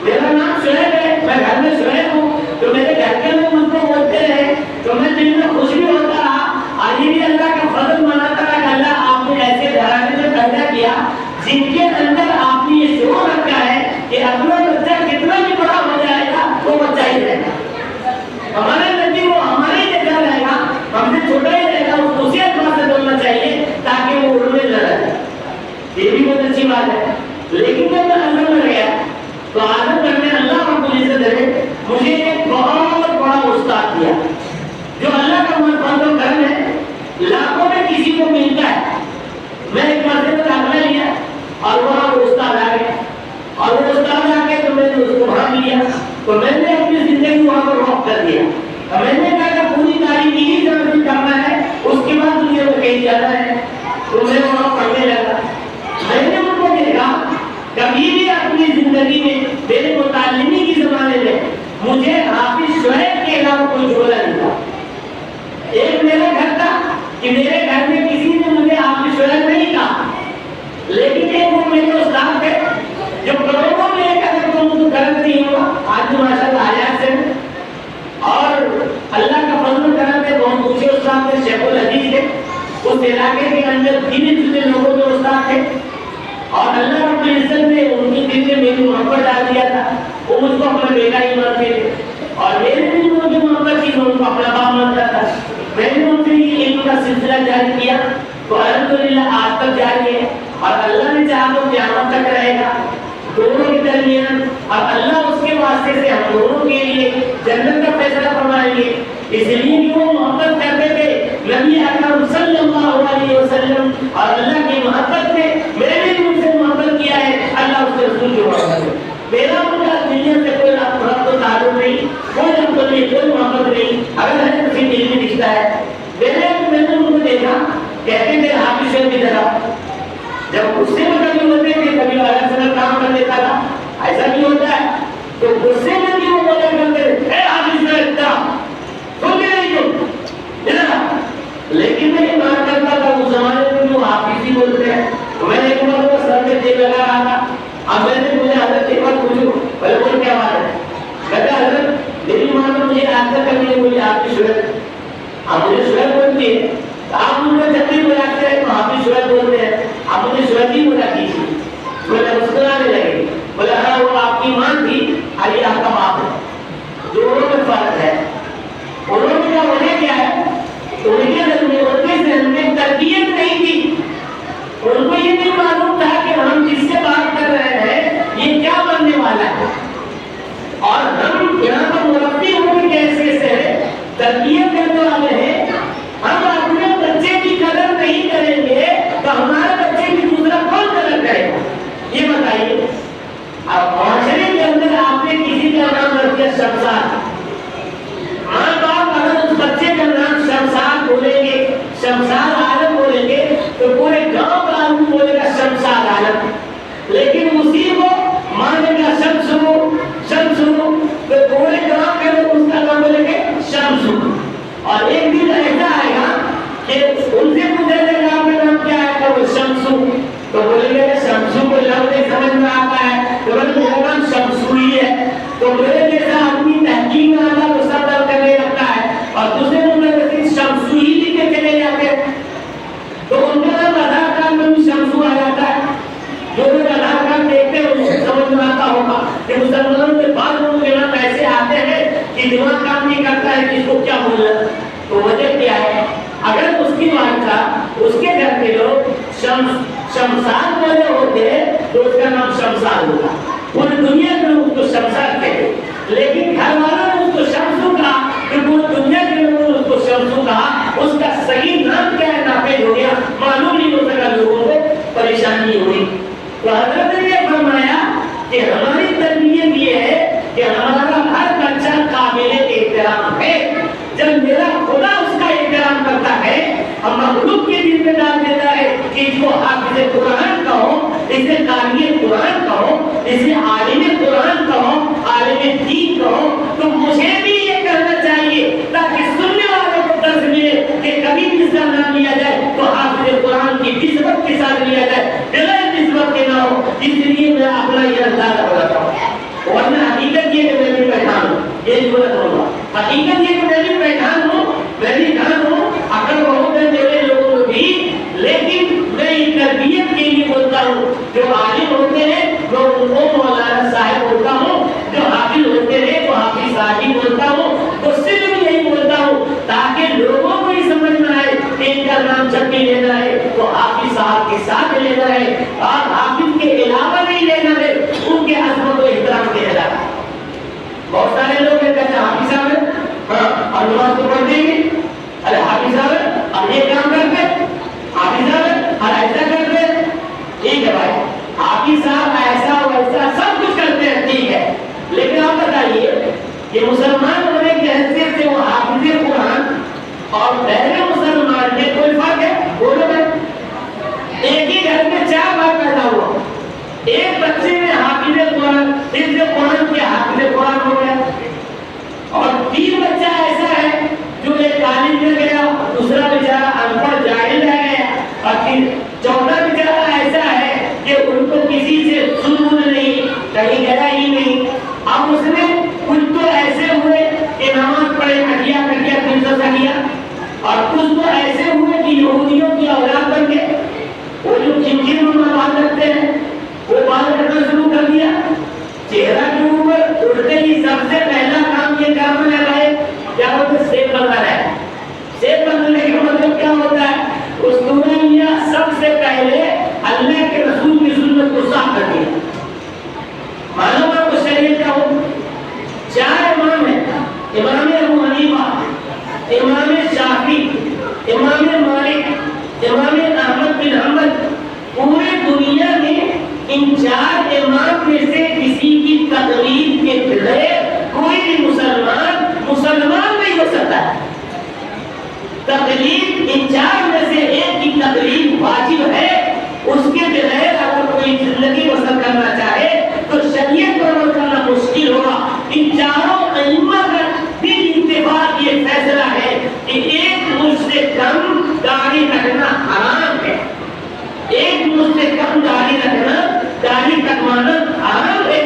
میرا نام شعیب ہے، میں گھر میں شعیب ہوں تو میرے گھر کے لوگ مجھ کو بولتے رہے تو میں دل میں خوش بھی ہوتا رہا. آج بھی اللہ کا فضل مناتا رہا کہ اللہ آپ نے ایسے گھرانے میں پیدا کیا جن کے اندر آپ نے یہ شعور رکھا ہے کہ اپنا بچہ کتنا بھی بڑا ہو جائے گا وہ بچہ ہی رہے گا. ہمارے نبی وہ ہمارے ہی جیسا رہے گا، ہم سے چھوٹا ہی رہے گا. اس کو اسی اعتبار سے بولنا چاہیے تاکہ وہ اڑنے نہ رہے. یہ بھی بہت اچھی بات ہے. لیکن جب میں اندر میں گیا تو عادت کرنے اللہ رب العزت نے مجھے ایک بہت بڑا استاد دیا جو اللہ کا فضل و کرم ہے. لاکھوں میں کسی کو ملتا ہے. میں ایک مرتبہ میں داخلہ لیا اور وہاں وہ استاد آ گئے اور وہ استاد آ گئے تو میں نے اس کو بھاگ لیا تو میں نے اپنی زندگی وہاں پر وقف کر دیا. علاقے کے اندر دھیرے دھیرے لوگوں میں استاد تھے اور اللہ رب العزت نے ان کے دل میں میری محبت ڈال دیا تھا. وہ مجھ کو اپنا بیٹا ہی مانتے تھے اور میرے دل میں جو محبت تھی میں ان کو اپنا باپ مانتا تھا. میں نے ان سے یہ علم کا سلسلہ جاری کیا تو الحمدللہ آج تک جاری ہے اور اللہ نے چاہا تو قیامت تک رہے گا دونوں کے درمیان. اور اللہ اس کے واسطے سے ہم دونوں کے لیے جنت کا فیصلہ فرمائیں گے. اس لیے کہ وہ محبت کرتے تھے نبی اکرم صلی اللہ علیہ وسلم اور اللہ کی محبت میں میں نے بھی ان سے محبت کیا ہے. اللہ اس کے رسول کی محبت ہے. میرا ان کا دنیا سے کوئی ربط و تعلق نہیں, کوئی ربط نہیں, کوئی محبت نہیں. اگر ہے کسی دل میں رشتہ ہے. میں نے ان کو دیکھا کہتے تھے حافظ شیخ کی طرح جب غصے میں کبھی ہوتے تھے کبھی الگ سے کام کر دیتا تھا. ایسا بھی ہوتا ہے تو غصے میں بھی وہ بولا کرتے تھے اے حافظ شیخ سن کے نہیں تم. لیکن میں یہ بات کرتا تھا اس زمانے میں جو حافظ ہی بولتے ہیں. میں نے ایک بار وہ سر میں تیل لگا رہا تھا. اب میں نے مجھے حضرت ایک بار پوچھو بھلے بول کیا بات ہے. کہتا حضرت میری ماں نے مجھے آنسر کرنے کے لیے آپ کی شہرت اب مجھے شہرت بولتی ہے آپ مجھے جب بھی بلاتے ہیں تو آپ کی شہرت بولتے ہیں. آپ مجھے شہرت ہی بولا کیجیے. بولے مسکرانے لگے. بولے ہاں وہ آپ کی ماں تھی اور یہ آپ کا باپ ہے. دونوں میں فرق ہے. انہوں نے کہا انہیں کیا ہے ان کے ذہن میں تربیت نہیں تھی. ان کو یہ نہیں معلوم تھا کہ ہم جس سے بات کر رہے ہیں یہ کیا بننے والا ہے اور ہم یہاں پر مربی ہونے کے حیثیت سے تربیت کرنے والے ہیں. ہم اپنے بچے کی قدر نہیں کریں گے تو ہمارے بچے کی دوسرا کون قدر کرے گا یہ بتائیے. اب معاشرے کے اندر آپ نے کسی کا نام رکھ دیا شمشاد. ماں باپ اگر اس بچے کا نام شمشاد بولیں گے شمشاد عالم بولیں گے تو پورے گاؤں کا آدمی بولے گا شمشاد عالم. لیکن اسی کو مانے گا شمسو تو پورے گاؤں کے لوگ اس کا نام بولیں گے شمسو. اور ایک دن ایسا آئے گا کہ ان سے پوچھا جائے گا آپ کا نام کیا ہے تو شمسو تو بولیں گے شمسو کو لفظ نہیں سمجھ میں آتا ہے تو بولے میرا نام شمسو ہی ہے. تو میرے جیسا آدمی تحقیق میں آتا تو سب درد کرنے لگتا ہے اور دوسرے نمبر شمسو ہی لکھ کے چلے جاتے ہیں تو ان کا نام آدھار کارڈ میں بھی شمسو آ جاتا ہے. جو لوگ آدھار کارڈ دیکھتے ہیں ان سے سمجھ میں آتا ہوگا کہ مسلمانوں کے بعض لوگوں کے نام ایسے آتے ہیں کہ دماغ کام نہیں کرتا ہے کہ اس کو کیا بولنا. تو وجہ کیا ہے اگر اس کی والدہ اس کے گھر کے لوگ شمشاد والے ہوتے تو اس کا نام شمشاد ہوگا. پوری دنیا کے لوگ اس کو شمشاد کہتے ہیں. لیکن گھر والوں نے اس کو شمسو کہا کہ پوری دنیا کے لوگوں نے اس کو شمسو کہا. اس کا صحیح نام کیا ہے ناپید ہو گیا معلوم نہیں ہو سکا. لوگوں کو پریشانی ہوئی. تو حضرت نے یہ فرمایا کہ ہماری تربیت یہ ہے کہ ہمارا ہر بچہ قابل احترام ہے. جب میرا خدا اس کا احترام کرتا ہے ہم مخلوق کے دل میں ڈال دیتا ہے کہ اس کو حافظ قرآن کہو, اسے قاری قرآن کہو, اسے عالم قرآن کہو, عالم دین کہو, تو مجھے بھی یہ کہنا چاہیے تاکہ سننے والوں کو درس ملے کہ کبھی بھی اس کا نام لیا جائے تو حافظ قرآن کی نسبت کے ساتھ لیا جائے بغیر نسبت کے نہ ہو. اس لیے میں اپنا یہ اندازہ بتاتا ہوں. ورنہ حقیقت یہ کہ میں بھی بیٹھا ہوں یہ بولتا ہوں. حقیقت یہ کہ میں بھی بیٹھا ہوں میں بھی گھر ہوں اگر بہت ہے میرے لوگوں میں بھی. لیکن میں ان تربیت کے لیے بولتا ہوں. جو عالم ہوتے ہیں میں ان کو مولانا صاحب بولتا ہوں. جو حافظ ہوتے ہیں تو حافظ صاحب بولتا ہوں. اس سے بھی یہی بولتا ہوں تاکہ لوگوں کو یہ سمجھ میں آئے کہ ان کا نام جب بھی لینا ہے تو حافظ صاحب کے ساتھ لینا ہے اور حافظ کے علاوہ نہیں لینا ہے. ان کے عظمت و احترام کے علاوہ بہت سارے لوگ کہتے ہیں حافظ صاحب اور نماز کو پڑھ دیں گے. ارے حافظ صاحب اب یہ کام کرتے حافظ صاحب اور ایسا کرتے. ٹھیک ہے بھائی حافظ صاحب ایسا ویسا سب کچھ کرتے ہیں ٹھیک ہے. لیکن آپ بتائیے کہ مسلمان ہونے کی حیثیت سے وہ حافظ قرآن اور غیر مسلمان میں کوئی فرق ہے؟ بولو بھائی. ایک ہی گھر میں 4 بار پیدا ہوا. ایک بچے میں حافظ قرآن کے حافظ قرآن ہو گیا اور 3 بچہ ایسا ہے جو ایک تعلیم میں گیا, دوسرا بیچارہ ان پڑھ جاہل رہ گیا اور پھر چوتھا بیچارہ ایسا ہے کہ ان کو کسی سے ظلم نہیں کہیں گیا ہی نہیں. اب اس نے کچھ تو ایسے ہوئے کہ نماز پڑھے کٹیا 300 سنیا اور کچھ تو ایسے ہوئے کہ یہودیوں کی چار امام میں سے کسی کی تقلید کے بغیر کوئی بھی مسلمان نہیں ہو سکتا ہے. تقلید ان چار میں سے ایک کی تقلید واجب ہے. اس کے بغیر اگر کوئی زندگی بسر کرنا چاہے تو شریعت پر عمل کرنا مشکل ہوگا. ان چاروں ائمہ کا بھی اتفاق یہ فیصلہ ہے کہ ایک مجھ سے کم داڑھی رکھنا حرام ہے. ایک مجھ سے کم داڑھی رکھنا، داڑھی کٹوانا حرام ہے.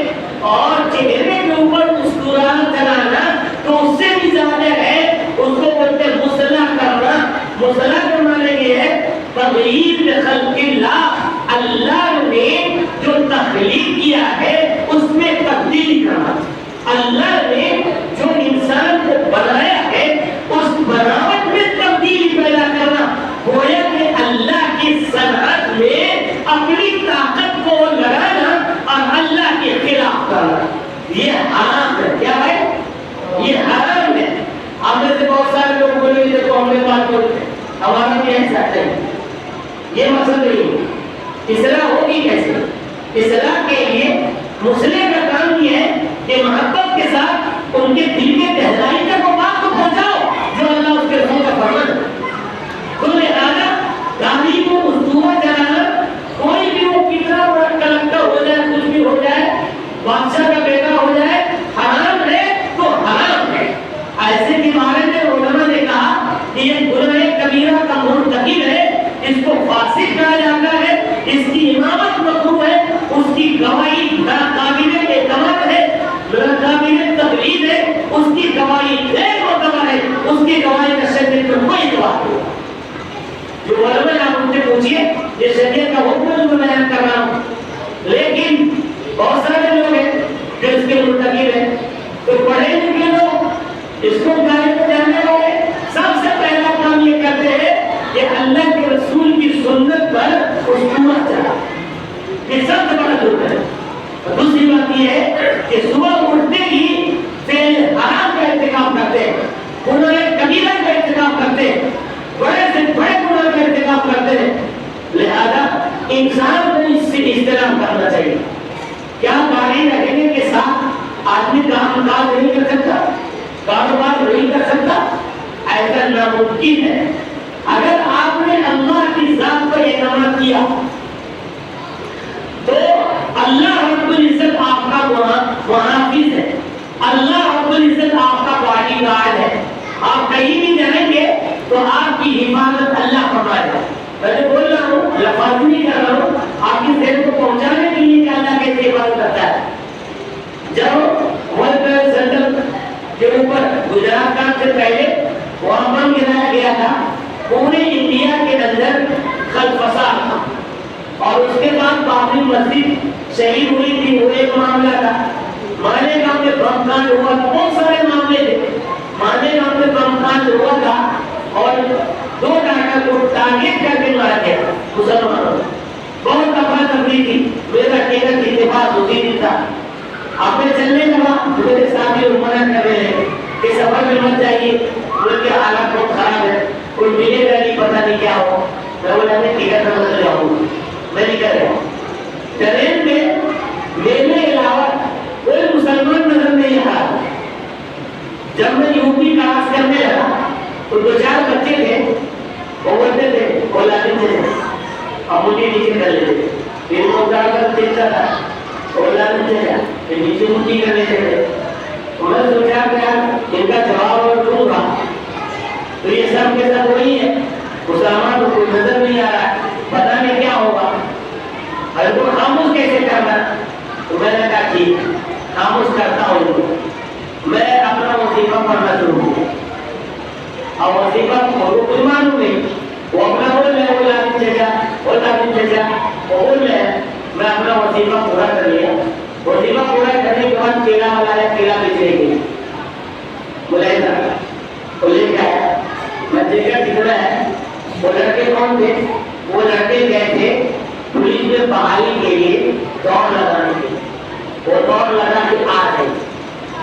اور چہرے کے اوپر مسکراہٹ چلانا تو اس سے بھی زیادہ ہے. اس کو بولتے مصلح کرنا. مصلح کے معنی یہ ہے تغییر خلق اللہ، اللہ نے جو تخلیق کیا ہے اس میں تبدیلی کرنا. اللہ نے جو انسان کو بنایا ہے اس بناوٹ میں تبدیلی پیدا کرنا. گویا کہ اللہ کی صنعت میں اپنی طاقت کو لگانا اور اللہ کے خلاف کرنا یہ حرام ہے. کیا ہے؟ یہ حرام ہے. آپ میں سے بہت سارے لوگ بولے دیکھو ہم نے بات کرتے ہیں ہمارا بھی ایسا ہے. یہ مقصد نہیں ہے. اصلاح ہوگی کیسے؟ اصلاح کے لیے مسلم کا کام یہ ہے کہ محبت کے ساتھ ان کے دل کے گہرائی تک وہ بات کو پہنچاؤ جو اللہ اس کے رسول کا فرمان ہے. تو لہٰذا گاڑی کو اسطورہ چلانا، کوئی بھی وہ کتنا بڑا کلکٹر ہو جائے، کچھ بھی ہو جائے، بادشاہ کا بیٹا ہو جائے، حرام ہے تو حرام ہے. ایسے کے بارے میں علماء نے کہا کہ یہ گناہ کبیرہ کا مرتکب ہے، اس کو فاسق کہا جاتا ہے، اس کی امامت مکروہ ہے، اس کی گواہی ناقابل اعتماد ہے، ناقابل تقلید ہے، اس کی گواہی غیر معتبر ہے، اس کی گواہی کا شریعت میں کوئی اعتبار نہیں. جو علماء آپ ان سے پوچھیے یہ شریعت کا حکم جو میں بیان کر رہا ہوں. لیکن بہت سارے لوگ ہیں جو اس کے مرتکب ہیں. تو پڑھے لکھے لوگ اس کو گائے کو جاننے والے سب سے پہلا کام یہ کرتے ہیں کہ اللہ کے رسول کی سنت پر اسطورہ چلا. یہ سب سے بڑا جرم ہے. دوسری بات یہ ہے کہ صبح اٹھتے ہی فعل حرام کا ارتکاب کرتے ہیں، گناہ کبیرہ کا ارتکاب کرتے ہیں، بڑے سے بڑے گناہ کا ارتکاب کرتے ہیں. لہذا انسان کو اس سے احترام کرنا چاہیے. کیا داڑھی رکھنے کے ساتھ آدمی کام کاج نہیں کر سکتا، کاروبار نہیں کر سکتا؟ ایسا ناممکن ہے. اگر آپ نے اللہ کی ذات پر اعتماد کیا تو اللہ رب العزت آپ کا محافظ ہے. اللہ رب العزت آپ کا باڈی گارڈ ہے. آپ کہیں بھی جائیں گے تو آپ کی حفاظت اللہ فرمائے گا. میں جو بول رہا ہوں لفظ نہیں کر رہا ہوں، آپ کی ذہن کو پہنچانے کے لیے کہ اللہ کیسے حفاظت کرتا ہے. جب ورلڈ ٹریڈ سینٹر کے اوپر گجرات کا سے پہلے وہاں بم گرایا گیا تھا، پورے انڈیا کے اندر خلفسار تھا. اور اس کے بعد بابری مسجد شہید ہوئی تھی، وہ ایک معاملہ تھا. مالیگاؤں میں بم کانڈ ہوا تھا، بہت سارے معاملے تھے. مالیگاؤں میں بم کانڈ ہوا تھا اور 2 ڈاکٹر کو ٹارگیٹ کر کے مارا گیا مسلمانوں. بہت افراتفری تھی. میرا ٹکٹ اتفاق اسی دن تھا. آپ نے چلنے لگا، میرے ساتھی لوگ منع کر رہے ہیں کہ سفر میں مت جائیے، ان کے حالات بہت خراب ہے، کوئی ملے گا نہیں، پتہ نہیں کیا ہو. میں بولا میں ٹکٹ نہ بدل جاؤں، میں نہیں کر رہا ہوں. ٹرین میں میرے علاوہ کوئی مسلمان نظر نہیں آ رہا. جب میں یوپی کا آس کرنے لگا تو 2-4 بچے تھے، وہ بولتے تھے بولا نہیں تھے، اب مجھے نیچے کر لیتے تھے. پھر وہ گاڑ کر دیکھتا تھا بولا نہیں تھے، پھر نیچے مٹی کر لیتے تھے. میں سوچا کہ ان کا جواب اور دوں گا تو یہ سب کے سب وہی ہے. مسلمان کو کوئی نظر نہیں آ رہا ہے، پتہ نہیں کیا ہوگا. اگر تو خاموش کیسے کرنا؟ تو میں نے کہا ٹھیک خاموش کرتا ہوں. میں اپنا وظیفہ پڑھنا شروع کیا. اور وظیفہ کوئی معلوم نہیں، وہ اپنا بول رہے وہ لازم چچا، وہ لازم چچا، وہ بول رہے ہیں. میں اپنا وظیفہ پورا کر لیا. وظیفہ پورا کرنے کے بعد کیلا والا ہے، کیلا بیچنے کے لیے بلائے تھا. وہ لے کے آیا. میں دیکھا کتنا ہے. وہ لڑکے کون تھے؟ وہ لڑکے گئے تھے پولیس میں بحالی کے لیے دوڑ لگانے کے. وہ دوڑ لگا کے آ رہے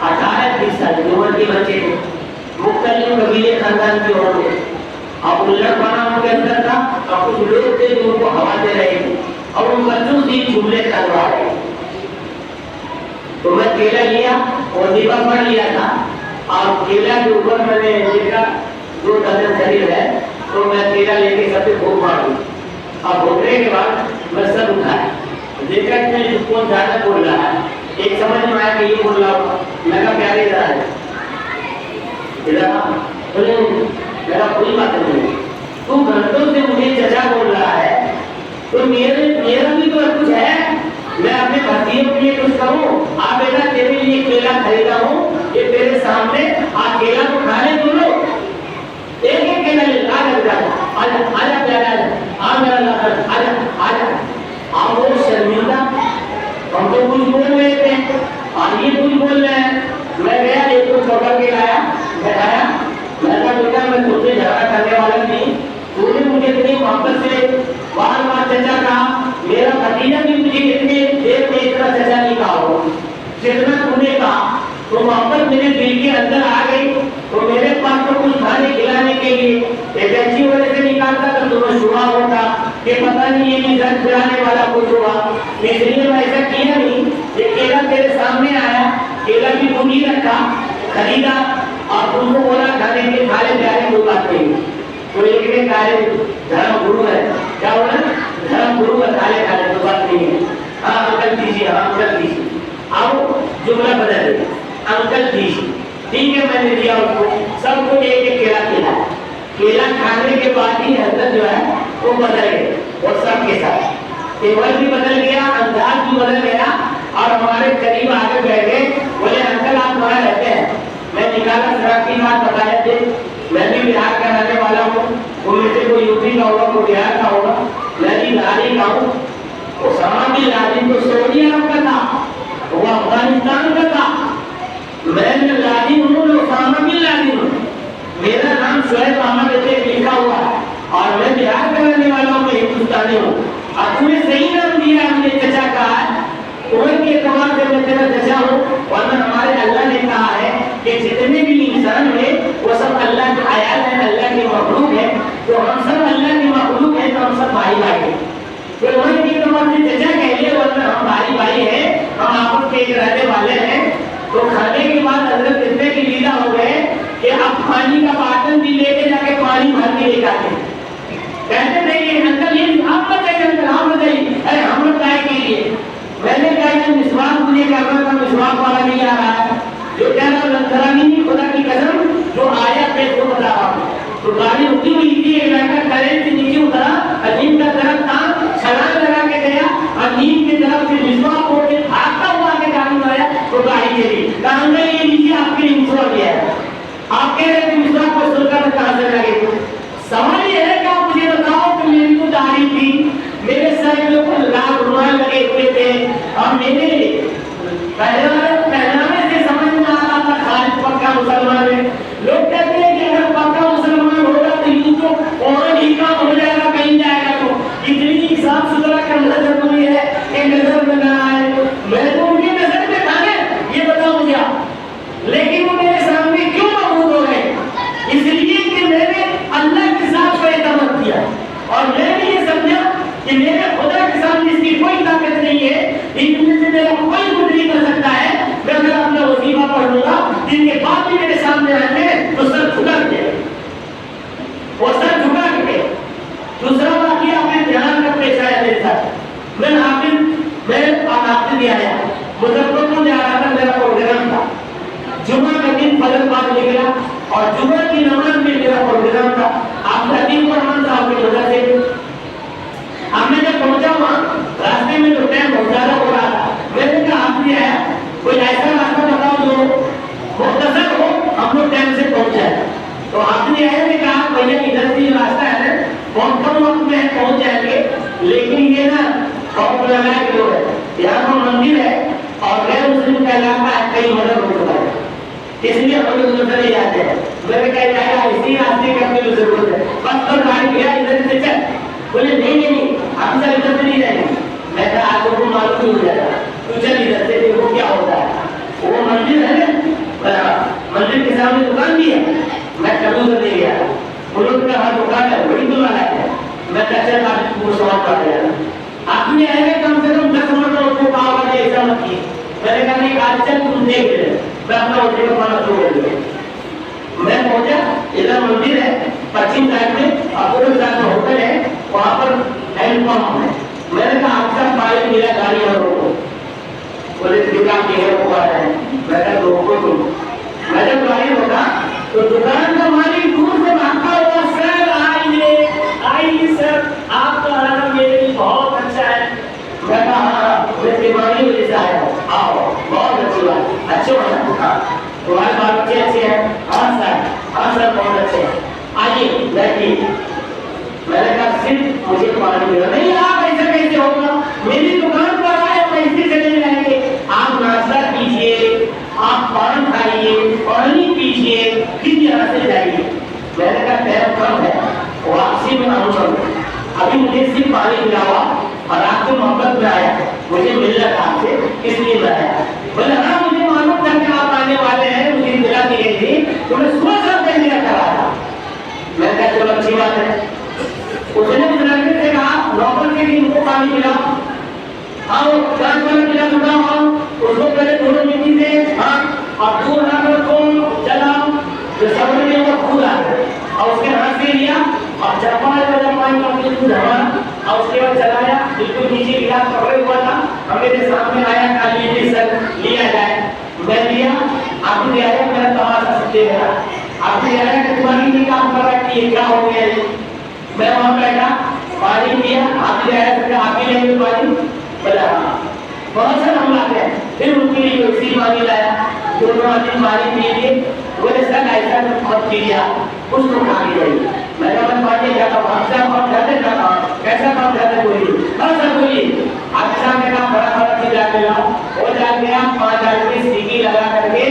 18-20 سال کی عمر کے بچے تھے، مختلف قبیلے خاندان کے عورتیں. اب الٹ بنا ان کے اندر تھا اور کچھ لوگ تھے جو ان کو ہوا دے رہے تھے اور ان بچوں سے جملے کروا رہے. تو میں کیلا لیا اور دیوا پڑھ لیا تھا اور کیلا کے اوپر میں نے دیکھا 2 درجن قریب ہے تو میں کیلا لے کے سب سے بھوک مار دی. اور بھوکنے کے بعد میں سر اٹھایا دیکھا کہ کون زیادہ بول رہا ہے. ایک سمجھ میں آیا کہ یہ بول رہا ہوں. میں کہا پیارے ادھر ہے میرا کوئی بات نہیں تو گھنٹوں سے مجھے چچا بول رہا ہے تو میرا بھی تو کچھ ہے. میں اپنے بھتیجوں کے لیے کچھ کروں. آپ بیٹا تیرے لیے کیلا خریدا ہوں یہ تیرے سامنے. آپ کیلا تو کھانے دونوں ایک ایک کیلا لے آجا پیارا آ میرا لاکر آجا. آپ وہ شرمندہ ہم تو کچھ بول رہے تھے اور یہ کچھ بول رہے ہیں. میں گیا ایک کو پکڑ کے لایا بٹھایا. میں کہا بیٹا میں تجھ سے جھگڑا کرنے والا نہیں. تو نے مجھے اتنی محبت سے بار بار چچا کہا. میرا بھتیجا بھی مجھے اتنے دیر میں اتنا چچا نہیں کہا ہو جتنا تو نے کہا. تو محبت میرے دل کے اندر آ گئی. تو میرے پاس تو کچھ کھانے کھلانے کے لیے ایک اچھی وجہ سے نکالتا تھا تو میں شبہ ہوتا کہ پتہ نہیں یہ بھی گھر کھلانے والا کچھ ہوا. اس لیے میں ایسا کیا نہیں. یہ کیلا تیرے سامنے آیا کیلا بھی تو نہیں رکھا خریدا اور تم کو بولا کھانے کے کھالے پیارے کوئی بات نہیں. تو ایک نے کہا دھرم گرو ہے کیا بولا دھرم گرو ہے کھالے کھالے کوئی بات نہیں ہے. ہاں انکل دیجیے ہاں انکل دیجیے. آؤ جملہ بدل دے انکل دیجیے. ٹھیک ہے میں نے دیا اس کو. سب کو ایک ایک کیلا کھلایا. کیلا کھانے کے بعد ہی حضرت جو ہے وہ بدل گئے اور سب کے ساتھ ٹیبل بھی بدل گیا انداز بھی بدل گیا اور ہمارے قریب آگے بیٹھ گئے. بولے انکل آپ کہاں رہتے ہیں. میں نکالا سڑک کی بات بتایا تھے. میں بھی بہار کا رہنے والا ہوں. وہ میں سے کوئی یو پی کا ہوگا کوئی بہار کا ہوگا. میں بھی بہاری کا ہوں. اسامہ بن لادن تو سعودی عرب کا تھا وہ افغانستان کا تھا. میں لادن ہوں اسامہ بن لادن ہوں. میرا نام شعیب احمد لکھا ہوا ہے اور میں بہار کا رہنے والا ہوں. میں ہندوستانی ہوں. اب تمہیں صحیح نام دیا ہم نے چچا کہا ہے عمر کے اعتبار سے میں تیرا چچا ہوں. ورنہ ہمارے اللہ نے کہا ہے کہ جتنے بھی انسان ہیں وہ سب اللہ کے عیال ہیں اللہ کے مخلوق ہیں. تو ہم سب اللہ کے مخلوق ہیں تو ہم سب بھائی بھائی ہیں. تو عمر کے اعتبار سے چچا کہہ لئے ورنہ ہم بھائی بھائی ہیں. ہم آپس کے ایک رہنے والے ہیں. تو کھانے کے بعد حضرت اتنے کی لیدہ ہو گئے کہ اب پانی کا باٹن بھی لے کے جا کے پانی بھر کے لے جاتے ہیں. کہتے تھے یہ انکل یہ آپ بتائیے انکل آپ بتائیے ارے ہم لوگ گائے کے لیے. میں نے کہا کہ مسواک مجھے کرنا تھا مسواک والا نہیں آ رہا ہے. جو کہہ رہا لنکرانی خدا کی قسم جو آیا پہ وہ بتا رہا ہوں. تو گاڑی اٹھی ہوئی تھی ایک لڑکا کرنٹ سے نیچے اترا نیم کا درخت تھا چھلانگ لگا کے گیا اور نیم کی طرف سے مسواک ہو کے بھاگتا ہوا کے گاڑی میں آیا تو گاڑی چلی. کہاں گئے یہ لیجیے آپ کے لیے مسواک لیا ہے. آپ کہہ رہے تھے مسواک کو سلکا میں کہاں سے لگے. سوال یہ ہے کہ آپ مجھے بتاؤ کہ میری تو داڑھی تھی میرے سر کے اوپر لال رومال لگے ہوئے تھے اور میرے پہناوے سے سمجھ میں آ رہا تھا خالد پکا مسلمان ہے. لوگ کہتے ہیں کہ اگر پکا مسلمان ہوگا تو یوں تو عورت ہی کام ہو جائے گا کہیں جائے گا. تو اتنی صاف ستھرا کرنا ضروری ہے کہ نظر میں نہ آئے. میں تو ان کی نظر میں تھا یہ بتاؤ مجھے آپ. لیکن وہ میرے سامنے کیوں محمود ہو گئے. اس لیے کہ میں نے اللہ کے ساتھ کو اعتماد کیا اور میں نے یہ سمجھا کہ میرے خدا کے سامنے اس کی کوئی طاقت نہیں ہے. ان میں سے میرا کوئی کچھ نہیں کر سکتا ہے. میں اگر اپنا وظیفہ پڑھ لوں گا جن کے بعد بھی میرے سامنے آتے ہیں تو سر جھکا کے وہ سر جھکا کے. دوسرا واقعہ اپنے دھیان کا پیش آیا میرے ساتھ. میں حافظ آیا مظفر کو جا رہا تھا. میرا پروگرام تھا جمعہ کا دن فجر بعد نکلا اور جمعہ کی نماز میں میرا پروگرام تھا. آپ عظیم الرحمان صاحب کی وجہ سے ہم نے جب پہنچا وہاں راستے میں جو ٹائم بہت زیادہ ہو رہا تھا میں نے کہا آپ بھی آیا کوئی ایسا راستہ بتاؤ جو مختصر ہو ہم لوگ ٹائم سے پہنچ جائے. تو آپ نے آیا نے کہا بھیا ادھر سے راستہ ہے بہت کم وقت میں پہنچ جائیں گے لیکن یہ نا خوف لگا کہ جو ہے یہاں پر مندر ہے اور غیر مسلم کا علاقہ ہے کئی مدد ہو چکا ہے اس لیے ہم لوگ ادھر نہیں جاتے ہیں. میں نے کہا اسی راستے کی اپنی ضرورت ہے بس پر گاڑی گیا ادھر سے چل. بولے نہیں ہم سب ادھر سے نہیں جائیں گے. میں کہا آپ کو معلوم نہیں ہو جائے گا تو چل ادھر سے دیکھو کیا ہوتا ہے. وہ مندر ہے مندر کے سامنے دکان بھی ہے. میں کبھی ادھر نہیں گیا. ان لوگوں کا ہر دکان ہے بڑی دکان ہے. میں کہا چل آپ کو سوال کر دیا آپ آدمی آئے گا کم سے کم 10 مرتبہ اس کو کہا ہوگا ایسا مت کیے. میں نے کہا نہیں آج چل تم دیکھ لے. میں اپنا وضو کا پڑھنا شروع کر دیا. میں پہنچا ادھر مندر ہے پچھم سائڈ میں اور پورے سائڈ میں ہوٹل ہے وہاں پر ہینڈ پمپ ہے. میں نے کہا آپ کا پانی ملا گاڑی اور روکو. بولے دکان کے ہے وہ آ رہا ہے. میں کہا روکو تم. میں جب گاڑی روکا تو دکان کا مالک دور سے بھاگتا ہوا سر آئیے سر آپ کا آنا میرے لیے بہت اچھا ہے. میں کہا ہاں میں بیماری وجہ سے آیا ہوں آؤ بہت اچھی بات اچھے ہونا تمہارے بال بچے اچھے ہیں. ہاں سر بہت اچھے ہیں آئیے بیٹھیے. میں نے کہا صرف مجھے پانی ملا نہیں. آپ ایسا کیسے ہوگا میری دکان پر آئے اور ایسے چلے جائیں گے. آپ ناشتہ کیجیے آپ پان کھائیے پانی پیجیے پھر یہاں سے جائیے. میں نے کہا ٹائم کم ہے واپسی میں آؤں گا. ابھی مجھے صرف پانی ملا ہوا اور آپ کو محبت میں آیا مجھے ملنا تھا آپ سے اس لیے میں آیا. بولے ہاں مجھے معلوم تھا کہ آپ آنے والے ہیں مجھے اطلاع دی گئی تھی تو میں صبح سے پہلے کرا تھا. میں نے کہا چلو اچھی بات ہے. اس نے اس لڑکے سے کہا نوکر کے لیے ان کو پانی ملا ہاں وہ 10 منٹ ملا چکا ہوں اس کو پہلے دونوں مٹی سے ہاں اب دور نہ کر تم چلاؤ جو سمجھ میں وہ خود آ گئے اور اس کے ہاتھ سے لیا اور چپانے والا پانی اپنے خود ہمارا اور اس کے بعد چلایا بالکل نیچے گلاس پکڑے ہوا تھا. ہم میرے سامنے آیا کہا لیجیے سر لیا جائے. میں لیا آپ نے آیا میرا تماشا سکتے گا. آپ نے آیا کہ تمہاری نہیں کام کر رہا کہ یہ کیا ہو گیا ہے. میں وہاں بیٹھا پانی پیا. آپ نے آیا کہ آپ ہی لیں گے پانی. بولا ہاں بہت سارا ہم لاتے ہیں. پھر ان کے لیے اسی پانی لایا دونوں آدمی پانی پی لیے. بولے سر ایسا مت کیجیے آپ کچھ تو کھا کے جائیے. میں نے پانی جاتا ہوں آپ سے آپ جاتے جاتا ہوں کیسا کام جاتے بولیے. ہاں سر بولیے. آپ کے سامنے کام بڑا بڑا چیز جا کے لاؤ. وہ جا کے آپ 5 آدمی سیگی لگا کر کے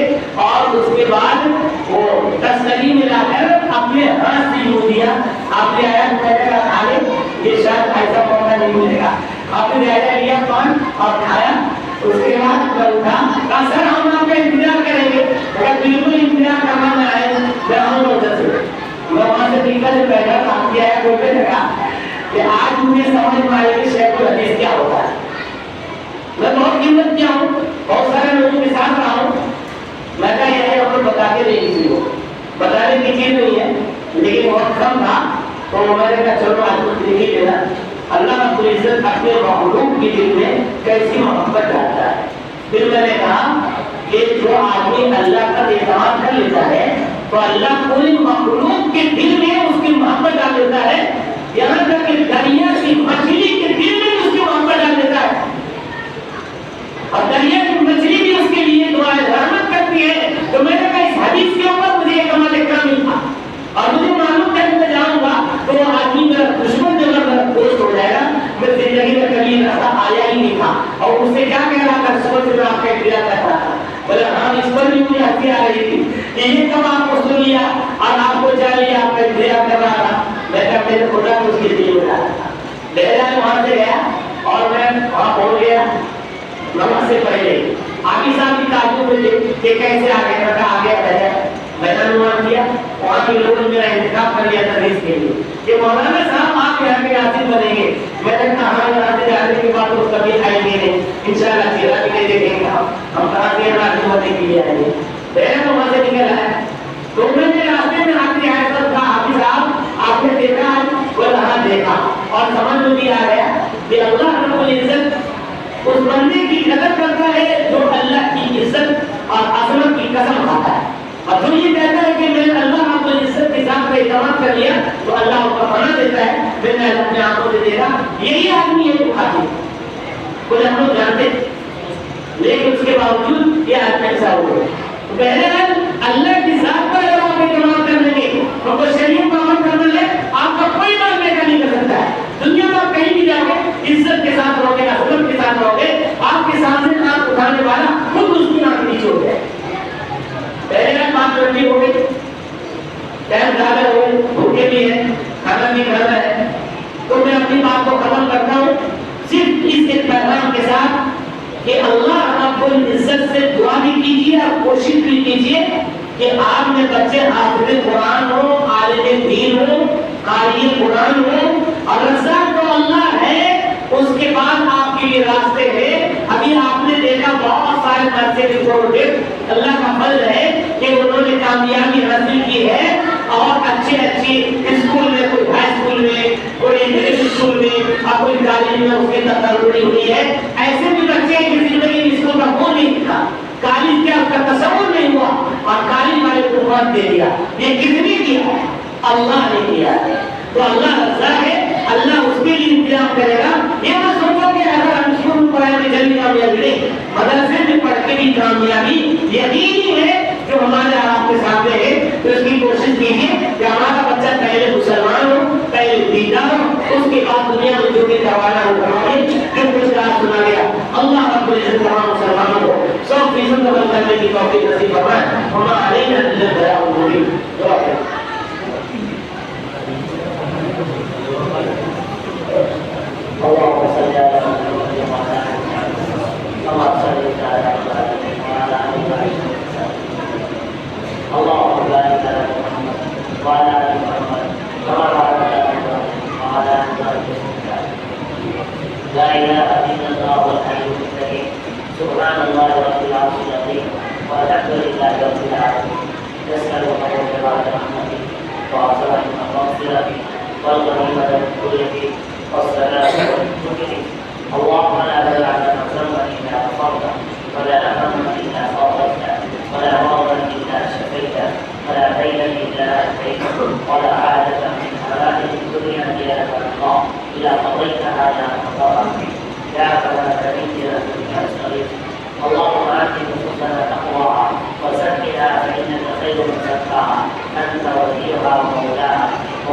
اور اس کے بعد وہ تسلی ملا کر اپنے ہاتھ سے یوں دیا. آپ نے آیا میں نے کہا کھا لے یہ شاید ایسا موقع نہیں ملے گا. آپ نے آیا لیا پان اور کھایا. اس کے بعد میں اٹھا کہا سر ہم آپ کا انتظار کریں گے. اگر بالکل انتظار کرنا نہ آئے میں آؤں گا ادھر سے. میں وہاں سے نکل سے بیٹھا کام کیا ہے بولنے لگا کہ آج مجھے سمجھ میں آئے کہ شیخ الحدیث کیا ہوتا ہے. میں بہت قیمت کیا ہوں بہت سارے لوگوں کے ساتھ رہا ہوں. میں کہا یہ ہم لوگ بتا کے نہیں کسی کو بتانے کی چیز نہیں ہے لیکن بہت کم تھا تو میں نے کہا چلو آج کچھ دیکھ ہی لینا. اللہ رب العزت اپنے مخلوق کے دل میں کیسی محبت ڈالتا ہے. پھر میں نے کہا کہ جو آدمی اللہ کا اعتماد کر لیتا ہے تو اللہ پوری مخلوق کے دل میں اس کی محبت ڈال دیتا ہے. یہاں تک کہ دریا کی مچھلی کے دل میں اس کی محبت ڈال دیتا ہے اور دریا کی مچھلی بھی اس کے لیے دعائیں رحمت کرتی ہے. تو میں نے کہا اس حدیث کے اوپر مجھے ایک عمل کامل تھا اور مجھے معلوم ہے کہ میں جاؤں گا تو وہ آدمی میرا دشمن جو میرا دوست ہو جائے گا. میں زندگی میں کبھی ایسا آیا ہی نہیں تھا اور اس سے کیا کہہ رہا تھا سوچ میں آپ کا انتظار کرتا تھا. بولے ہاں اس پر بھی مجھے ہنسی آ رہی تھی کہ یہ کب آپ کو سن لیا اور آپ کو چاہیے آپ کا انتظار کر رہا تھا. میں کہا میرے خدا کو اس کے دل میں ڈالا تھا. میں وہاں سے گیا اور میں وہاں پہنچ گیا نماز سے پہلے. آگے صاحب کی تعجب میں تھے کہ کیسے آ گئے. میں کہا آگے بھائی میں نے عنوان کیا وہاں کے لوگوں نے میرا انتخاب کر لیا تدریس کے لیے کہ مولانا صاحب آپ یہاں کے حاصل بنیں گے. میں نے کہا ہاں یہاں سے جانے کے بعد اس کبھی آئیں گے نہیں انشاءاللہ چہرہ بھی نہیں دیکھیں گے. ہم کہاں سے حاصل بننے کے لیے آئیں گے. میں وہاں سے نکل آیا تو میں نے راستے میں آ کے آیا سب کہا حافظ صاحب آپ نے دیکھا وہ ہاں دیکھا اور سمجھ میں بھی آ گیا کہ اللہ رب العزت اس بندے کی قدر کرتا ہے جو اللہ کی عزت اور عظمت کی قسم کھاتا ہے. اور جو یہ کہتا ہے کہ میں نے اللہ رب العزت کے ساتھ اعتماد کر لیا تو اللہ اس کو پناہ دیتا ہے. میں نے اپنے آنکھوں سے دیکھا یہی آدمی ہے جو کھاتی کچھ ہم لوگ جانتے لیکن اس کے باوجود یہ آدمی ایسا ہو گیا. بہرحال اللہ کی ذات پر اگر آپ اعتماد کر لیں گے تو وہ شریعت پر عمل کرنے لے آپ کا کوئی بات نہیں کر سکتا ہے. دنیا میں آپ کہیں بھی جاؤ گے عزت کے ساتھ رہو گے عظمت کے ساتھ رہو گے آپ کے سامنے آپ اٹھانے والا خود اس کی ناک نیچے ہو جائے. پہلے بات ٹھنڈی ہو گئی ٹائم زیادہ ہو گئی بھوکے بھی ہیں کھانا بھی کھانا ہے تو میں اپنی بات کو ختم کرتا ہوں صرف اس ایک پیغام کے ساتھ کہ اللہ رب العزت سے دعا بھی کیجیے اور کوشش بھی کیجیے کہ آپ میں بچے حافظ قرآن ہو عالم دین ہو قاری قرآن ہو اور رزاق تو اللہ ہے اس کے بعد آپ کے لیے راستے ہیں. ابھی آپ نے دیکھا بہت سارے مرکز پروجیکٹ اللہ کا فضل ہے کہ انہوں نے کامیابی حاصل کی ہے اور اچھے اسکول میں, کوئی ہائی اسکول میں, کوئی انگلش اسکول میں اور کوئی کالج میں اس کی تقرری ہوئی ہے. ایسے بھی بچے ہیں کہ زندگی میں اسکول کا وہ نہیں تھا, کالج کیا اس کا تصور نہیں ہوا اور کالج والے کو وقت دے دیا. یہ کس نے کیا ہے؟ اللہ نے کیا ہے. تو اللہ رضا ہے, اللہ اس کے لیے انتظام کرے گا. یہ نہ سوچو کہ اگر ہم اسکول میں پڑھیں گے جلدی کامیابی نہیں, مدرسے میں پڑھ کے بھی کامیابی یقینی ہے جو ہمارے آپ کے سامنے ہے. تو اس کی کوشش کیجیے کہ ہمارا بچہ پہلے مسلمان ہو, پہلے دیندار ہو, اس کے بعد دنیا میں جو بھی کروانا ہو کروائے. جو کچھ آج سنا گیا اللہ رب العزت تمام مسلمانوں کو 100% عمل کرنے کی توفیق نصیب فرمائے. ہمارے اندر دیا ہوگی دعا کریں. اللهم صل على محمد وعلى ال محمد كما صليت على ابراهيم وعلى ال ابراهيم. اللهم بارك على محمد وعلى ال محمد كما باركت على ابراهيم وعلى ال ابراهيم. لا اله الا الله الحي القيوم سبحان الله رب العرش العظيم والحمد لله رب العالمين. نسألك من رحمتك وعظمة مغفرتك والغنيمة من كل شيء والسلام والمؤمنين. اللهم لا تدع لنا ذنبا الا غفرته ولا هما الا فرجته ولا مرضا الا شفيته ولا دينا الا اتيته ولا حاجه من حوائج الدنيا الا الله الا قضيتها يا غفار يا فلا تبين الدنيا الصغير. اللهم ات نفوسنا تقواها وزكها فانك خير من زكاها انت وليها ومولاها.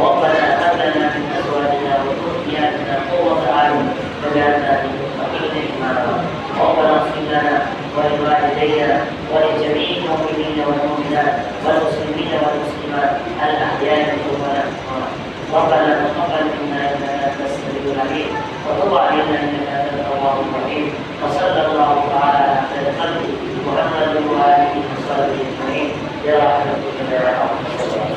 ربنا هب لنا من ازواجنا وذرياتنا قرة اعين واجعلنا للمتقين اماما. ربنا اغفر لنا ولوالدينا ولجميع المؤمنين والمؤمنات والمسلمين والمسلمات الاحياء منهم والاموات. ربنا تقبل منا انك انت السميع العليم وتب علينا انك انت التواب الرحيم. وصلى الله تعالى على خير خلقه محمد واله وصحبه اجمعين برحمتك يا ارحم الراحمين.